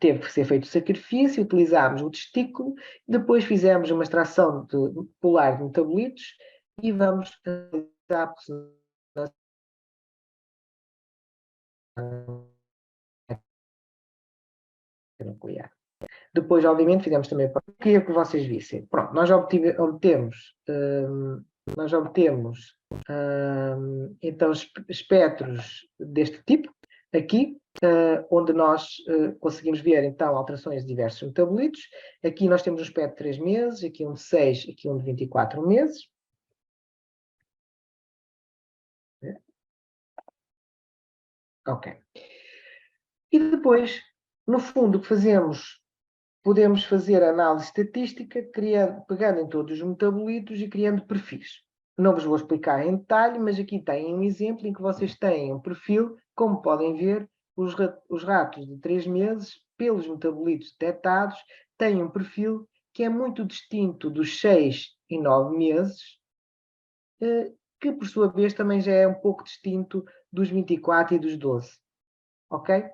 Teve que ser feito o sacrifício, utilizámos o testículo, depois fizemos uma extração polar de metabolitos e vamos analisar a nuclear. Depois, obviamente, fizemos também para que vocês vissem. Pronto, nós obtemos então espectros deste tipo, aqui, onde nós conseguimos ver, então, alterações de diversos metabolitos. Aqui nós temos um espectro de 3 meses, aqui um de 6, aqui um de 24 meses. Ok. E depois, no fundo, o que fazemos, podemos fazer análise estatística, pegando em todos os metabolitos e criando perfis. Não vos vou explicar em detalhe, mas aqui tem um exemplo em que vocês têm um perfil, como podem ver, os ratos de 3 meses, pelos metabolitos detectados, têm um perfil que é muito distinto dos 6 e 9 meses, que por sua vez também já é um pouco distinto dos 24 e dos 12. Ok?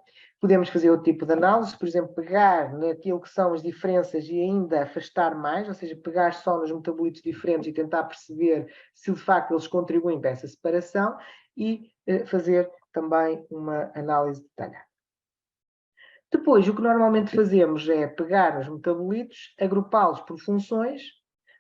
Podemos fazer outro tipo de análise, por exemplo, pegar naquilo que são as diferenças e ainda afastar mais, ou seja, pegar só nos metabolitos diferentes e tentar perceber se de facto eles contribuem para essa separação e fazer também uma análise detalhada. Depois, o que normalmente fazemos é pegar nos metabolitos, agrupá-los por funções,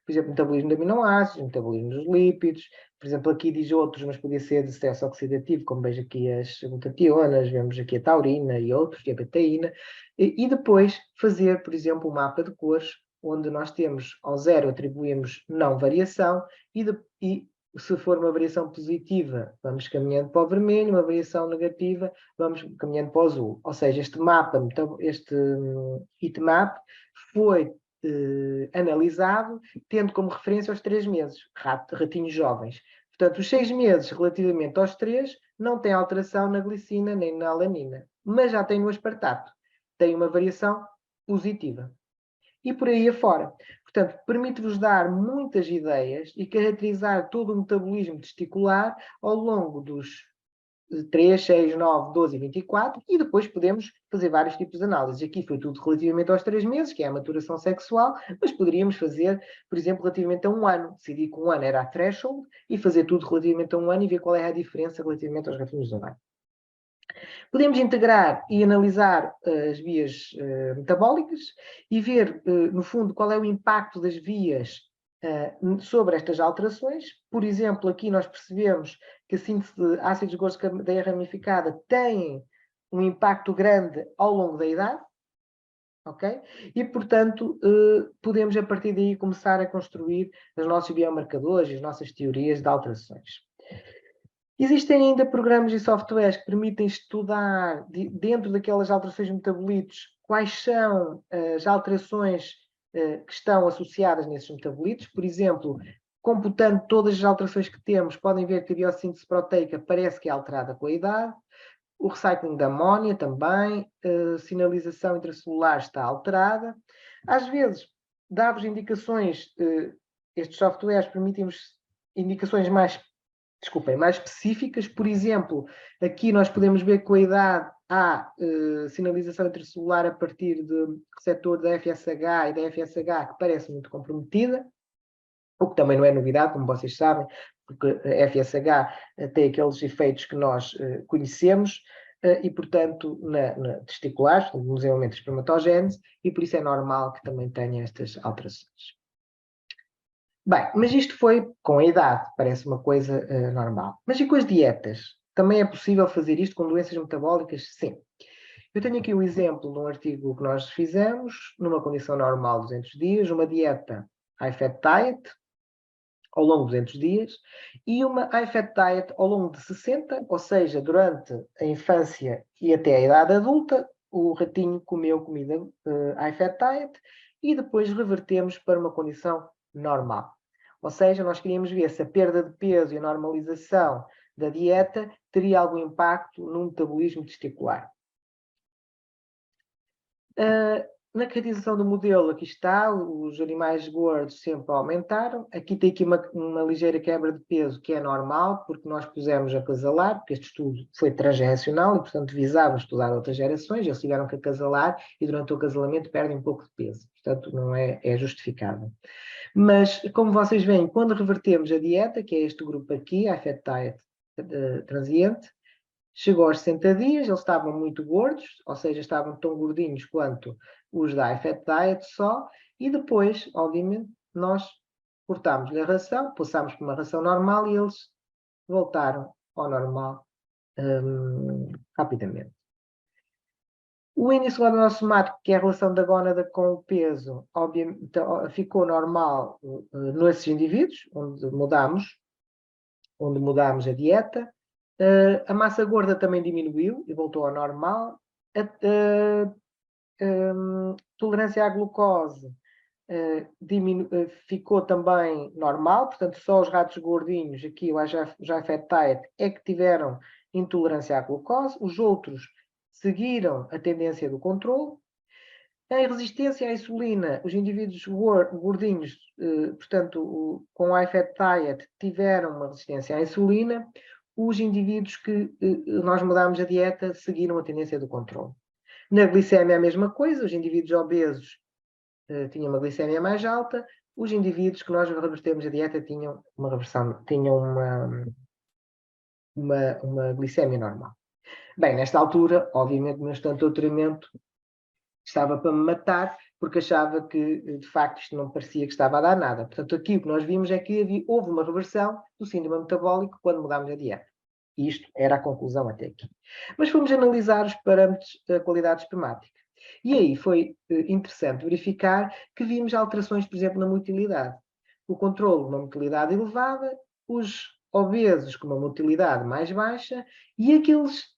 por exemplo, metabolismo de aminoácidos, metabolismo dos lípidos, por exemplo, aqui diz outros, mas podia ser de stress oxidativo, como vejo aqui as glutationas, vemos aqui a taurina e outros, e a betaína, e depois fazer, por exemplo, um mapa de cores, onde nós temos ao 0 atribuímos não variação, e se for uma variação positiva, vamos caminhando para o vermelho, uma variação negativa, vamos caminhando para o azul. Ou seja, este mapa, este heatmap, foi analisado, tendo como referência os 3 meses, ratinhos jovens. Portanto, os 6 meses relativamente aos 3 não tem alteração na glicina nem na alanina, mas já tem no aspartato. Tem uma variação positiva. E por aí afora. Portanto, permite-vos dar muitas ideias e caracterizar todo o metabolismo testicular ao longo dos 3, 6, 9, 12 e 24, e depois podemos fazer vários tipos de análises. Aqui foi tudo relativamente aos 3 meses, que é a maturação sexual, mas poderíamos fazer, por exemplo, relativamente a um ano. Decidir que um ano era a threshold e fazer tudo relativamente a um ano e ver qual é a diferença relativamente aos ratinhos do ano. Podemos integrar e analisar as vias metabólicas e ver, no fundo, qual é o impacto das vias sobre estas alterações. Por exemplo, aqui nós percebemos que a síntese de ácidos gordos de cadeia ramificada tem um impacto grande ao longo da idade, ok? E, portanto, podemos a partir daí começar a construir os nossos biomarcadores e as nossas teorias de alterações. Existem ainda programas e softwares que permitem estudar, dentro daquelas alterações de metabolitos, quais são as alterações que estão associadas nesses metabolitos. Por exemplo, computando todas as alterações que temos, podem ver que a biossíntese proteica parece que é alterada com a idade. O recycling da amónia também, a sinalização intracelular está alterada. Às vezes, dá-vos indicações, estes softwares permitem-vos indicações mais específicas. Por exemplo, aqui nós podemos ver que com a idade há sinalização intracelular a partir de receptor da FSH e da FSH que parece muito comprometida, o que também não é novidade, como vocês sabem, porque a FSH tem aqueles efeitos que nós conhecemos e, portanto, na testiculares, no desenvolvimento de espermatogénese, e por isso é normal que também tenha estas alterações. Bem, mas isto foi com a idade, parece uma coisa normal. Mas e com as dietas? Também é possível fazer isto com doenças metabólicas? Sim. Eu tenho aqui um exemplo de um artigo que nós fizemos, numa condição normal de 200 dias, uma dieta high fat diet, ao longo de 200 dias, e uma high fat diet ao longo de 60, ou seja, durante a infância e até a idade adulta, o ratinho comeu comida high fat diet, e depois revertemos para uma condição normal. Ou seja, nós queríamos ver se a perda de peso e a normalização da dieta teria algum impacto no metabolismo testicular. Na caracterização do modelo, aqui está, os animais gordos sempre aumentaram. Aqui tem aqui uma ligeira quebra de peso, que é normal, porque nós pusemos a acasalar, porque este estudo foi transgeracional e, portanto, visava estudar outras gerações. Eles tiveram que acasalar e, durante o acasalamento, perdem um pouco de peso. Portanto, não é justificável. Mas, como vocês veem, quando revertemos a dieta, que é este grupo aqui, a fat diet transiente, chegou aos 60 dias, eles estavam muito gordos, ou seja, estavam tão gordinhos quanto os da high fat diet só, e depois, obviamente, nós cortámos-lhe a ração, passámos para uma ração normal e eles voltaram ao normal rapidamente. O índice gonadossomático, que é a relação da gónada com o peso, obviamente, ficou normal nesses indivíduos, onde mudámos a dieta. A massa gorda também diminuiu e voltou ao normal. Tolerância à glucose ficou também normal, portanto, só os ratos gordinhos, aqui o high fat diet, é que tiveram intolerância à glucose, os outros seguiram a tendência do controle. Em resistência à insulina, os indivíduos gordinhos, portanto, com high fat diet, tiveram uma resistência à insulina. Os indivíduos que nós mudámos a dieta seguiram a tendência do controle. Na glicemia, a mesma coisa, os indivíduos obesos tinham uma glicemia mais alta, os indivíduos que nós revertemos a dieta tinham uma reversão, tinham uma glicemia normal. Bem, nesta altura, obviamente, o meu estudante de doutoramento estava para me matar, porque achava que, de facto, isto não parecia que estava a dar nada. Portanto, aqui o que nós vimos é que houve uma reversão do síndrome metabólico quando mudámos a dieta. E isto era a conclusão até aqui. Mas fomos analisar os parâmetros da qualidade espermática. E aí foi interessante verificar que vimos alterações, por exemplo, na motilidade. O controle, uma motilidade elevada, os obesos com uma motilidade mais baixa e aqueles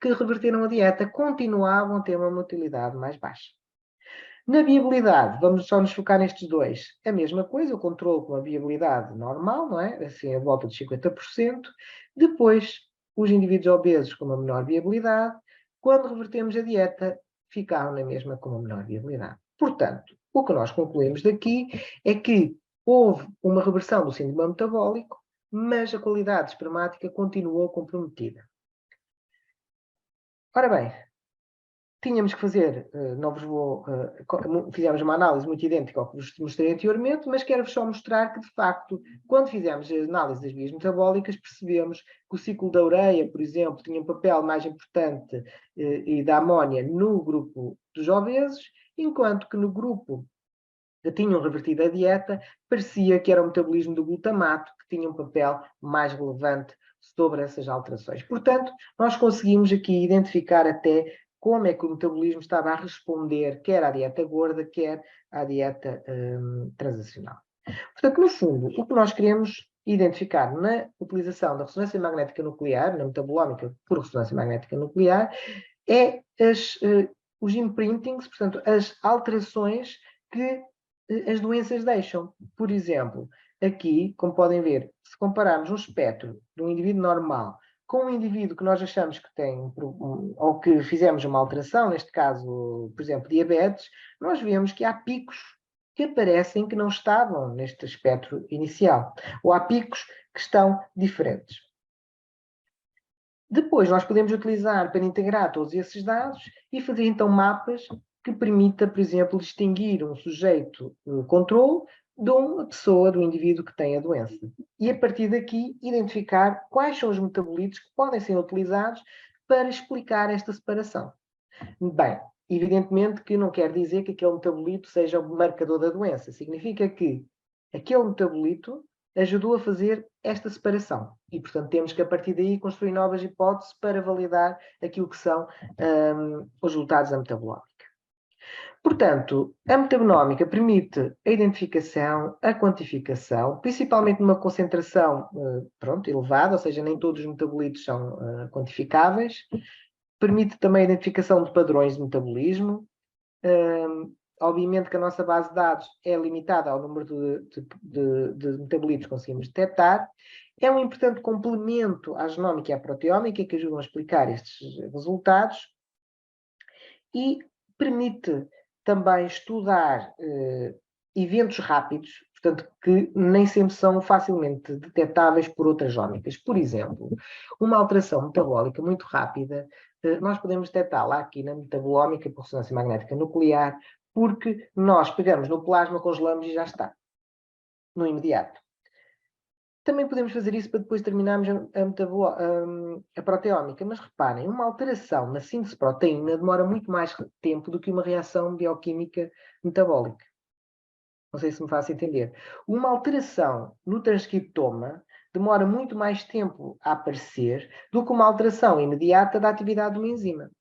que reverteram a dieta continuavam a ter uma motilidade mais baixa. Na viabilidade, vamos só nos focar nestes dois. É a mesma coisa, o controle com a viabilidade normal, não é? Assim, a volta de 50%. Depois, os indivíduos obesos com uma menor viabilidade, quando revertemos a dieta, ficaram na mesma com uma menor viabilidade. Portanto, o que nós concluímos daqui é que houve uma reversão do síndrome metabólico, mas a qualidade espermática continuou comprometida. Ora bem, tínhamos que fazer, fizemos uma análise muito idêntica ao que vos mostrei anteriormente, mas quero-vos só mostrar que, de facto, quando fizemos a análise das vias metabólicas, percebemos que o ciclo da ureia, por exemplo, tinha um papel mais importante e da amónia no grupo dos obesos, enquanto que no grupo que tinham revertido a dieta, parecia que era o metabolismo do glutamato que tinha um papel mais relevante sobre essas alterações. Portanto, nós conseguimos aqui identificar até como é que o metabolismo estava a responder quer à dieta gorda, quer à dieta transacional. Portanto, no fundo, o que nós queremos identificar na utilização da ressonância magnética nuclear, na metabolómica por ressonância magnética nuclear, é os imprintings, portanto, as alterações que as doenças deixam. Por exemplo, aqui, como podem ver, se compararmos um espectro de um indivíduo normal com um indivíduo que nós achamos que tem, ou que fizemos uma alteração, neste caso, por exemplo, diabetes, nós vemos que há picos que aparecem que não estavam neste espectro inicial, ou há picos que estão diferentes. Depois, nós podemos utilizar para integrar todos esses dados e fazer, então, mapas que permita, por exemplo, distinguir um sujeito controle de uma pessoa, do indivíduo que tem a doença. E, a partir daqui, identificar quais são os metabolitos que podem ser utilizados para explicar esta separação. Bem, evidentemente que não quer dizer que aquele metabolito seja o marcador da doença. Significa que aquele metabolito ajudou a fazer esta separação. E, portanto, temos que, a partir daí, construir novas hipóteses para validar aquilo que são os resultados da metabolómica. Portanto, a metabolómica permite a identificação, a quantificação, principalmente numa concentração elevada, ou seja, nem todos os metabolitos são quantificáveis. Permite também a identificação de padrões de metabolismo. Obviamente que a nossa base de dados é limitada ao número de metabolitos que conseguimos detectar. É um importante complemento à genómica e à proteómica que ajudam a explicar estes resultados e permite também estudar eventos rápidos, portanto, que nem sempre são facilmente detectáveis por outras genómicas. Por exemplo, uma alteração metabólica muito rápida, nós podemos detectá-la aqui na metabolómica por ressonância magnética nuclear, porque nós pegamos no plasma, congelamos e já está, no imediato. Também podemos fazer isso para depois terminarmos a proteómica, mas reparem, uma alteração na síntese de proteína demora muito mais tempo do que uma reação bioquímica metabólica. Não sei se me faço entender. Uma alteração no transcriptoma demora muito mais tempo a aparecer do que uma alteração imediata da atividade de uma enzima.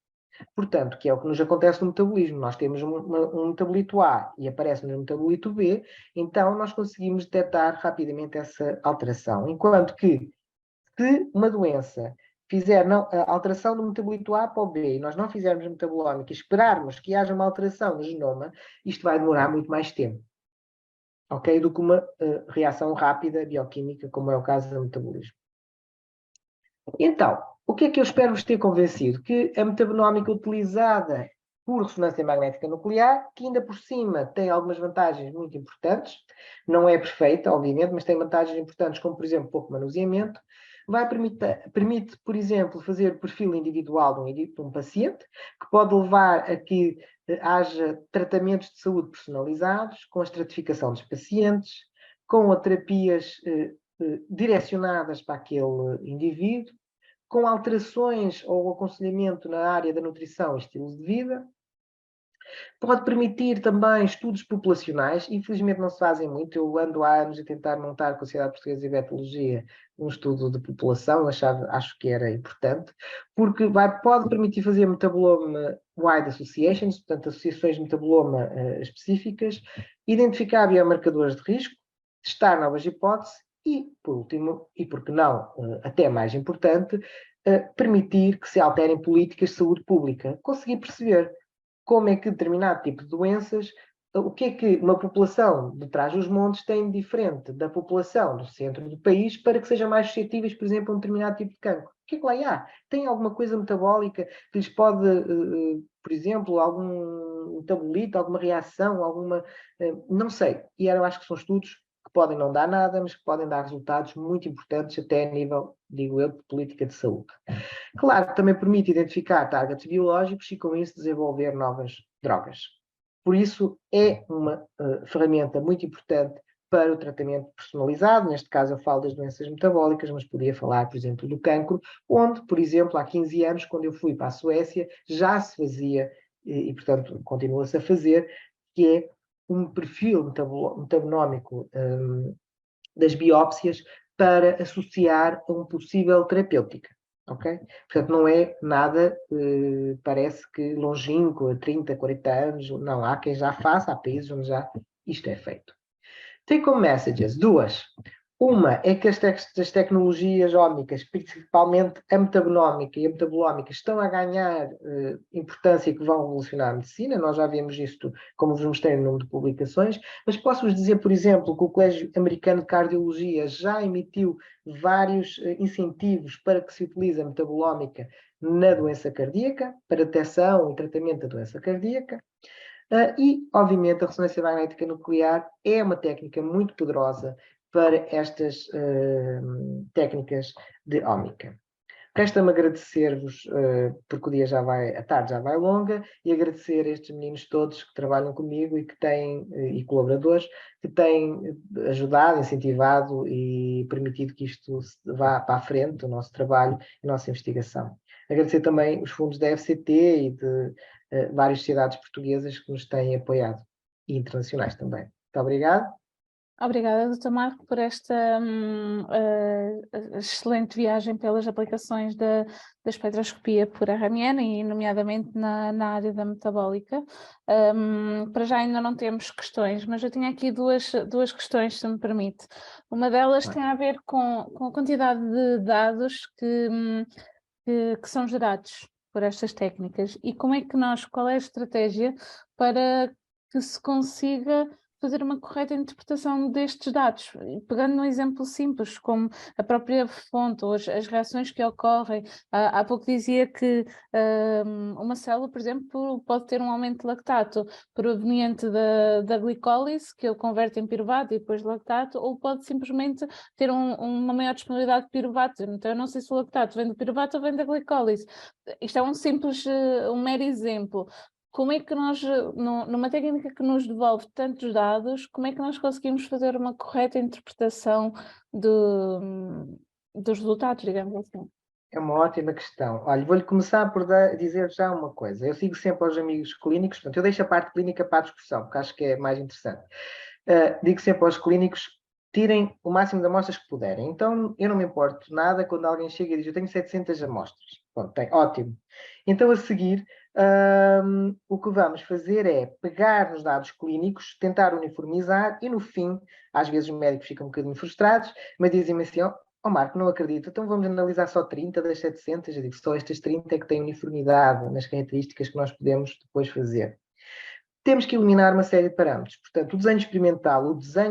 Portanto, que é o que nos acontece no metabolismo. Nós temos um metabolito A e aparece-nos um metabolito B, então nós conseguimos detectar rapidamente essa alteração. Enquanto que, se uma doença fizer a alteração do metabolito A para o B e nós não fizermos metabolómica e esperarmos que haja uma alteração no genoma, isto vai demorar muito mais tempo. Ok? Do que uma reação rápida bioquímica, como é o caso do metabolismo. Então, o que é que eu espero vos ter convencido? Que a metabonómica utilizada por ressonância magnética nuclear, que ainda por cima tem algumas vantagens muito importantes, não é perfeita, obviamente, mas tem vantagens importantes, como, por exemplo, pouco manuseamento, permite, por exemplo, fazer perfil individual de um paciente, que pode levar a que haja tratamentos de saúde personalizados, com a estratificação dos pacientes, com terapias direcionadas para aquele indivíduo, com alterações ou aconselhamento na área da nutrição e estilo de vida. Pode permitir também estudos populacionais, infelizmente não se fazem muito, eu ando há anos a tentar montar com a Sociedade Portuguesa de Diabetologia um estudo de população, acho que era importante, porque pode permitir fazer metaboloma wide associations, portanto associações de metaboloma específicas, identificar biomarcadores de risco, testar novas hipóteses e, por último, e porque não até mais importante, permitir que se alterem políticas de saúde pública, conseguir perceber como é que determinado tipo de doenças, o que é que uma população de Trás-os-Montes tem de diferente da população do centro do país para que sejam mais suscetíveis, por exemplo, a um determinado tipo de cancro. O que é que lá há? Tem alguma coisa metabólica que lhes pode, por exemplo, algum metabolito, alguma reação, alguma... não sei. E eu acho que são estudos que podem não dar nada, mas que podem dar resultados muito importantes até a nível, digo eu, de política de saúde. Claro que também permite identificar targets biológicos e, com isso, desenvolver novas drogas. Por isso, é uma ferramenta muito importante para o tratamento personalizado. Neste caso, eu falo das doenças metabólicas, mas podia falar, por exemplo, do cancro, onde, por exemplo, há 15 anos, quando eu fui para a Suécia, já se fazia, e portanto, continua-se a fazer, que é um perfil metabonómico das biópsias para associar a um possível terapêutica. Okay? Portanto, não é nada, parece que longínquo, a 30, 40 anos, não, há quem já faça, há países onde já isto é feito. Take-home messages, duas. Uma é que as tecnologias ómicas, principalmente a metabonómica e a metabolómica, estão a ganhar importância e que vão revolucionar a medicina. Nós já vimos isto, como vos mostrei no número de publicações, mas posso-vos dizer, por exemplo, que o Colégio Americano de Cardiologia já emitiu vários incentivos para que se utilize a metabolómica na doença cardíaca, para detecção e tratamento da doença cardíaca. E, obviamente, a ressonância magnética nuclear é uma técnica muito poderosa para estas técnicas de ómica. Resta-me agradecer-vos, porque o dia já vai, a tarde já vai longa, e agradecer a estes meninos todos que trabalham comigo e que têm, e colaboradores, que têm ajudado, incentivado e permitido que isto vá para a frente, o nosso trabalho e a nossa investigação. Agradecer também os fundos da FCT e de várias sociedades portuguesas que nos têm apoiado, e internacionais também. Muito obrigado. Obrigada, Dr. Marco, por esta excelente viagem pelas aplicações da espectroscopia por RMN e nomeadamente na área da metabólica. Para já ainda não temos questões, mas eu tinha aqui duas questões, se me permite. Uma delas tem a ver com a quantidade de dados que são gerados por estas técnicas e qual é a estratégia para que se consiga fazer uma correta interpretação destes dados, pegando num exemplo simples, como a própria fonte ou as reações que ocorrem. Há pouco dizia que uma célula, por exemplo, pode ter um aumento de lactato proveniente da glicólise, que ele converte em piruvato e depois lactato, ou pode simplesmente ter uma maior disponibilidade de piruvato. Então eu não sei se o lactato vem do piruvato ou vem da glicólise. Isto é um mero exemplo. Como é que nós, numa técnica que nos devolve tantos dados, como é que nós conseguimos fazer uma correta interpretação dos resultados, digamos assim? É uma ótima questão. Olha, vou-lhe começar por dizer já uma coisa. Eu sigo sempre aos amigos clínicos, portanto, eu deixo a parte clínica para a discussão, porque acho que é mais interessante. Digo sempre aos clínicos tirem o máximo de amostras que puderem. Então, eu não me importo nada quando alguém chega e diz, eu tenho 700 amostras. Pronto, ótimo. Então, a seguir, o que vamos fazer é pegar nos dados clínicos, tentar uniformizar e, no fim, às vezes os médicos ficam um bocadinho frustrados, mas dizem-me assim, Marco, não acredito, então vamos analisar só 30 das 700. Eu digo, só estas 30 é que têm uniformidade nas características que nós podemos depois fazer. Temos que eliminar uma série de parâmetros. Portanto, o desenho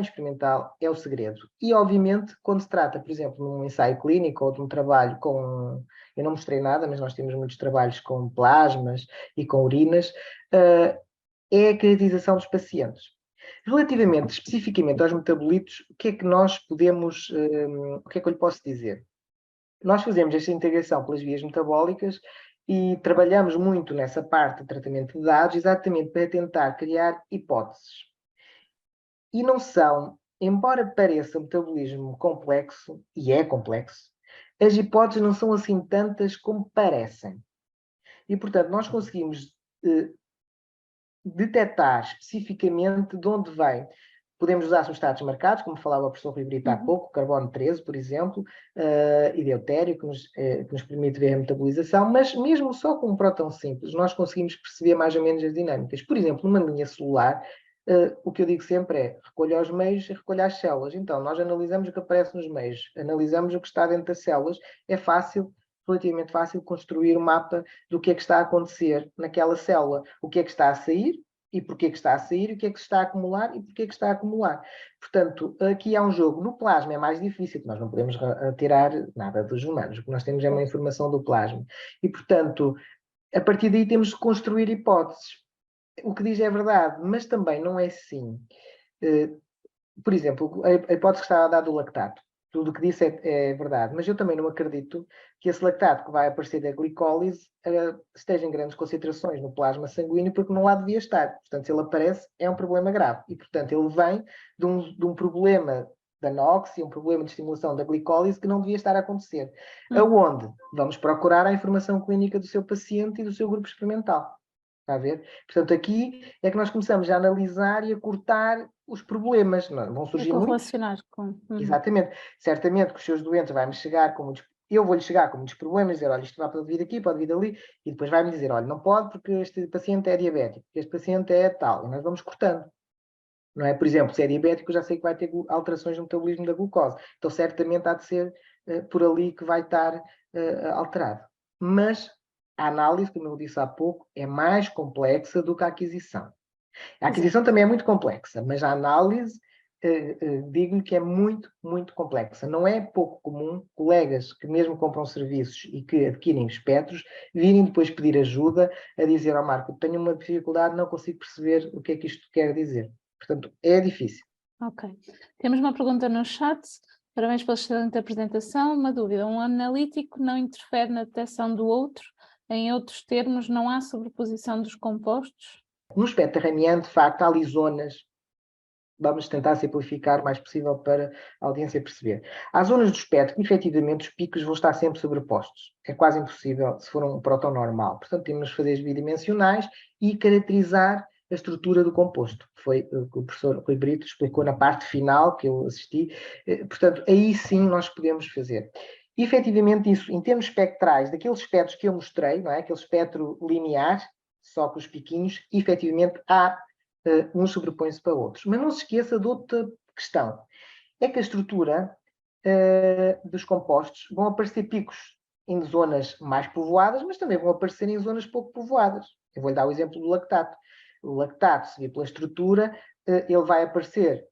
experimental é o segredo. E, obviamente, quando se trata, por exemplo, de um ensaio clínico ou de um trabalho com... Eu não mostrei nada, mas nós temos muitos trabalhos com plasmas e com urinas, é a caracterização dos pacientes. Relativamente, especificamente aos metabolitos, o que é que nós podemos... o que é que eu lhe posso dizer? Nós fazemos esta integração pelas vias metabólicas e trabalhamos muito nessa parte de tratamento de dados exatamente para tentar criar hipóteses. E não são, embora pareça um metabolismo complexo, e é complexo, as hipóteses não são assim tantas como parecem. E, portanto, nós conseguimos detectar especificamente de onde vem. Podemos usar substratos marcados, como falava o professor Rui Brito há pouco, carbono 13, por exemplo, e deutério, que nos permite ver a metabolização, mas mesmo só com um próton simples, nós conseguimos perceber mais ou menos as dinâmicas. Por exemplo, numa linha celular, o que eu digo sempre é, recolha os meios e recolha as células. Então, nós analisamos o que aparece nos meios, analisamos o que está dentro das células, é fácil, relativamente fácil, construir um mapa do que é que está a acontecer naquela célula, o que é que está a sair, e porquê que está a sair, o que é que se está a acumular e porquê que está a acumular. Portanto, aqui há um jogo. No plasma é mais difícil, nós não podemos tirar nada dos humanos. O que nós temos é uma informação do plasma. E, portanto, a partir daí temos de construir hipóteses. O que diz é verdade, mas também não é assim. Por exemplo, a hipótese que está a dar do lactato. Tudo o que disse é verdade, mas eu também não acredito que esse lactato que vai aparecer da glicólise esteja em grandes concentrações no plasma sanguíneo, porque não lá devia estar. Portanto, se ele aparece, é um problema grave. E, portanto, ele vem de um problema da NOx, um problema de estimulação da glicólise que não devia estar a acontecer. Aonde? Vamos procurar a informação clínica do seu paciente e do seu grupo experimental. Está a ver? Portanto, aqui é que nós começamos a analisar e a cortar os problemas. Vão surgir muitos. Com... Exatamente. Certamente que os seus doentes vão-me chegar com muitos... Eu vou-lhe chegar com muitos problemas, dizer, olha, isto vai pode vir aqui, pode vir ali, e depois vai-me dizer, olha, não pode porque este paciente é diabético, este paciente é tal, e nós vamos cortando. Não é? Por exemplo, se é diabético, eu já sei que vai ter alterações no metabolismo da glucose. Então, certamente há de ser por ali que vai estar alterado. Mas a análise, como eu disse há pouco, é mais complexa do que a aquisição. A aquisição também é muito complexa, mas a análise, digo-lhe que é muito, muito complexa. Não é pouco comum colegas que mesmo compram serviços e que adquirem espectros virem depois pedir ajuda a dizer ao Marco, tenho uma dificuldade, não consigo perceber o que é que isto quer dizer. Portanto, é difícil. Ok. Temos uma pergunta no chat. Parabéns pela excelente apresentação. Uma dúvida. Um analítico não interfere na detecção do outro? Em outros termos, não há sobreposição dos compostos? No espectro RNN, de facto, há ali zonas. Vamos tentar simplificar o mais possível para a audiência perceber. Há zonas do espectro que, efetivamente, os picos vão estar sempre sobrepostos. É quase impossível se for um próton normal. Portanto, temos de fazer as bidimensionais e caracterizar a estrutura do composto. Foi o que o professor Rui Brito explicou na parte final que eu assisti. Portanto, aí sim nós podemos fazer. E, efetivamente, isso, em termos espectrais, daqueles espectros que eu mostrei, não é? Aquele espectro linear, só com os piquinhos, efetivamente há uns sobrepõem-se para outros. Mas não se esqueça de outra questão. É que a estrutura dos compostos vão aparecer picos em zonas mais povoadas, mas também vão aparecer em zonas pouco povoadas. Eu vou-lhe dar o exemplo do lactato. O lactato, se vir pela estrutura, ele vai aparecer,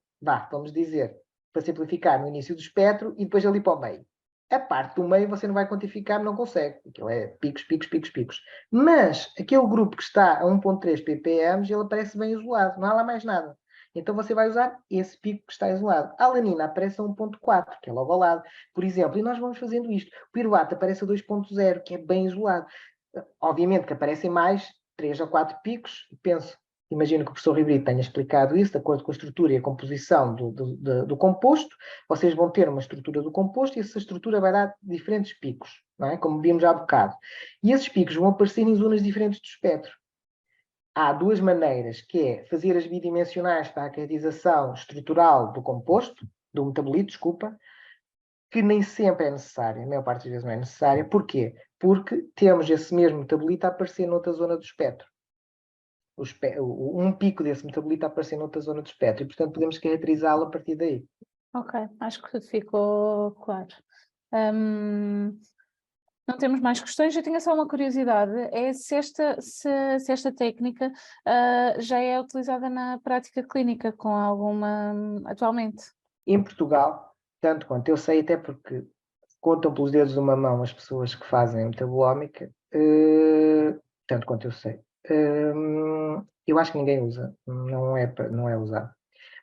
vamos dizer, para simplificar, no início do espectro e depois ali para o meio. A parte do meio você não vai quantificar, não consegue. Aquilo é picos, picos, picos, picos. Mas aquele grupo que está a 1.3 ppm, ele aparece bem isolado. Não há lá mais nada. Então você vai usar esse pico que está isolado. A alanina aparece a 1.4, que é logo ao lado. Por exemplo, e nós vamos fazendo isto. O piruvato aparece a 2.0, que é bem isolado. Obviamente que aparecem mais 3 ou 4 picos. Imagino que o professor Rui Brito tenha explicado isso, de acordo com a estrutura e a composição do composto. Vocês vão ter uma estrutura do composto e essa estrutura vai dar diferentes picos, não é? Como vimos há bocado. E esses picos vão aparecer em zonas diferentes do espectro. Há duas maneiras, que é fazer as bidimensionais para a caracterização estrutural do composto, do metabolito, desculpa, que nem sempre é necessária, a maior parte das vezes não é necessária. Porquê? Porque temos esse mesmo metabolito a aparecer noutra zona do espectro. Um pico desse metabolito a aparecer noutra zona do espectro e, portanto, podemos caracterizá-lo a partir daí. Ok, acho que ficou claro. Não temos mais questões, eu tinha só uma curiosidade, é se esta técnica já é utilizada na prática clínica com alguma atualmente. Em Portugal, tanto quanto eu sei, até porque contam pelos dedos de uma mão as pessoas que fazem metabolómica, tanto quanto eu sei. Eu acho que ninguém usa, não é usado.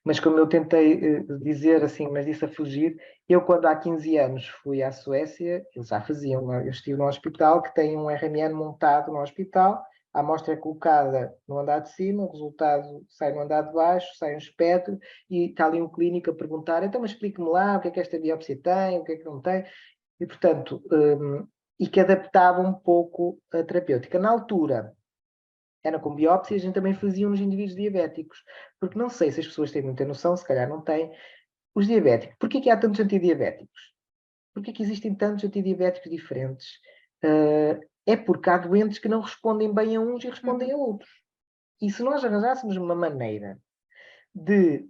Mas como eu tentei dizer assim, mas disse a fugir, eu quando há 15 anos fui à Suécia, eles já faziam, eu estive num hospital que tem um RMN montado no hospital, a amostra é colocada no andar de cima, o resultado sai no andar de baixo, sai um espectro, e está ali um clínico a perguntar, então mas explique-me lá o que é que esta biópsia tem, o que é que não tem, e portanto, e que adaptava um pouco a terapêutica. Na altura, era com biópsia, a gente também fazia nos indivíduos diabéticos, porque não sei se as pessoas têm muita noção, se calhar não têm, os diabéticos. Porquê que há tantos antidiabéticos? Porquê que existem tantos antidiabéticos diferentes? É porque há doentes que não respondem bem a uns e respondem a outros. E se nós arranjássemos uma maneira de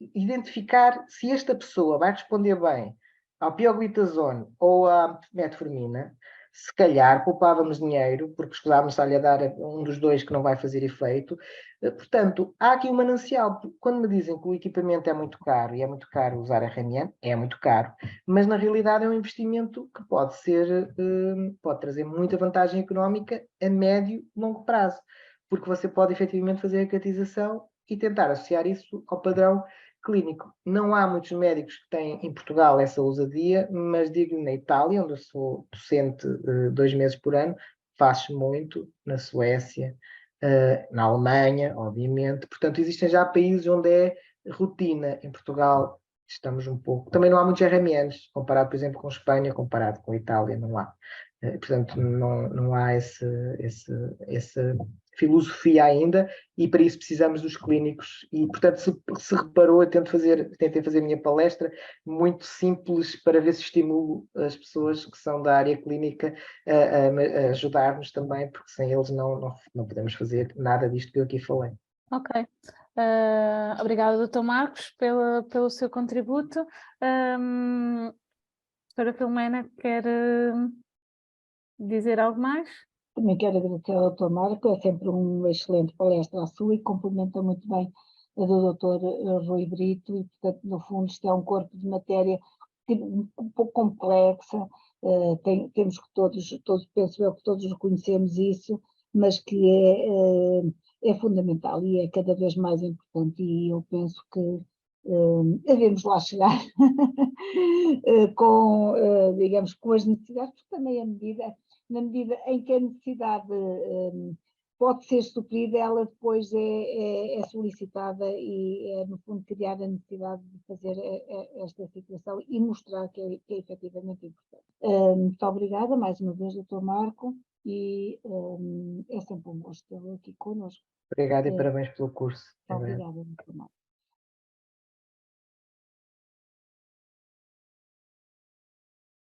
identificar se esta pessoa vai responder bem ao pioglitazone ou à metformina, se calhar poupávamos dinheiro, porque escusávamos-lhe a dar um dos dois que não vai fazer efeito. Portanto, há aqui um manancial. Quando me dizem que o equipamento é muito caro, e é muito caro usar RMN, é muito caro, mas na realidade é um investimento que pode trazer muita vantagem económica a médio e longo prazo, porque você pode efetivamente fazer a catização e tentar associar isso ao padrão clínico. Não há muitos médicos que têm em Portugal essa ousadia, mas digo na Itália, onde eu sou docente 2 meses por ano, faço muito, na Suécia, na Alemanha, obviamente. Portanto, existem já países onde é rotina. Em Portugal estamos um pouco... Também não há muitos RMNs, comparado, por exemplo, com Espanha, comparado com a Itália, não há. Portanto, não há essa filosofia ainda, e para isso precisamos dos clínicos. E, portanto, se reparou, eu tentei fazer a minha palestra muito simples para ver se estimulo as pessoas que são da área clínica a ajudar-nos também, porque sem eles não podemos fazer nada disto que eu aqui falei. Ok. Obrigada, Dr. Marcos, pelo seu contributo. Doutora Filomena, quer dizer algo mais? Também quero agradecer ao Dr. Marco, é sempre uma excelente palestra a sua e complementa muito bem a do Dr. Rui Brito e, portanto, no fundo, isto é um corpo de matéria um pouco complexa, temos que todos, penso eu que todos reconhecemos isso, mas que é fundamental e é cada vez mais importante, e eu penso que devemos lá chegar digamos, com as necessidades, porque também na medida em que a necessidade pode ser suprida, ela depois é solicitada e é, no fundo, criar a necessidade de fazer esta situação e mostrar que é efetivamente importante. Muito obrigada mais uma vez, Dr. Marco, e é sempre um gosto tê-lo aqui connosco. Obrigado e parabéns pelo curso. Obrigada, Dr. Marco.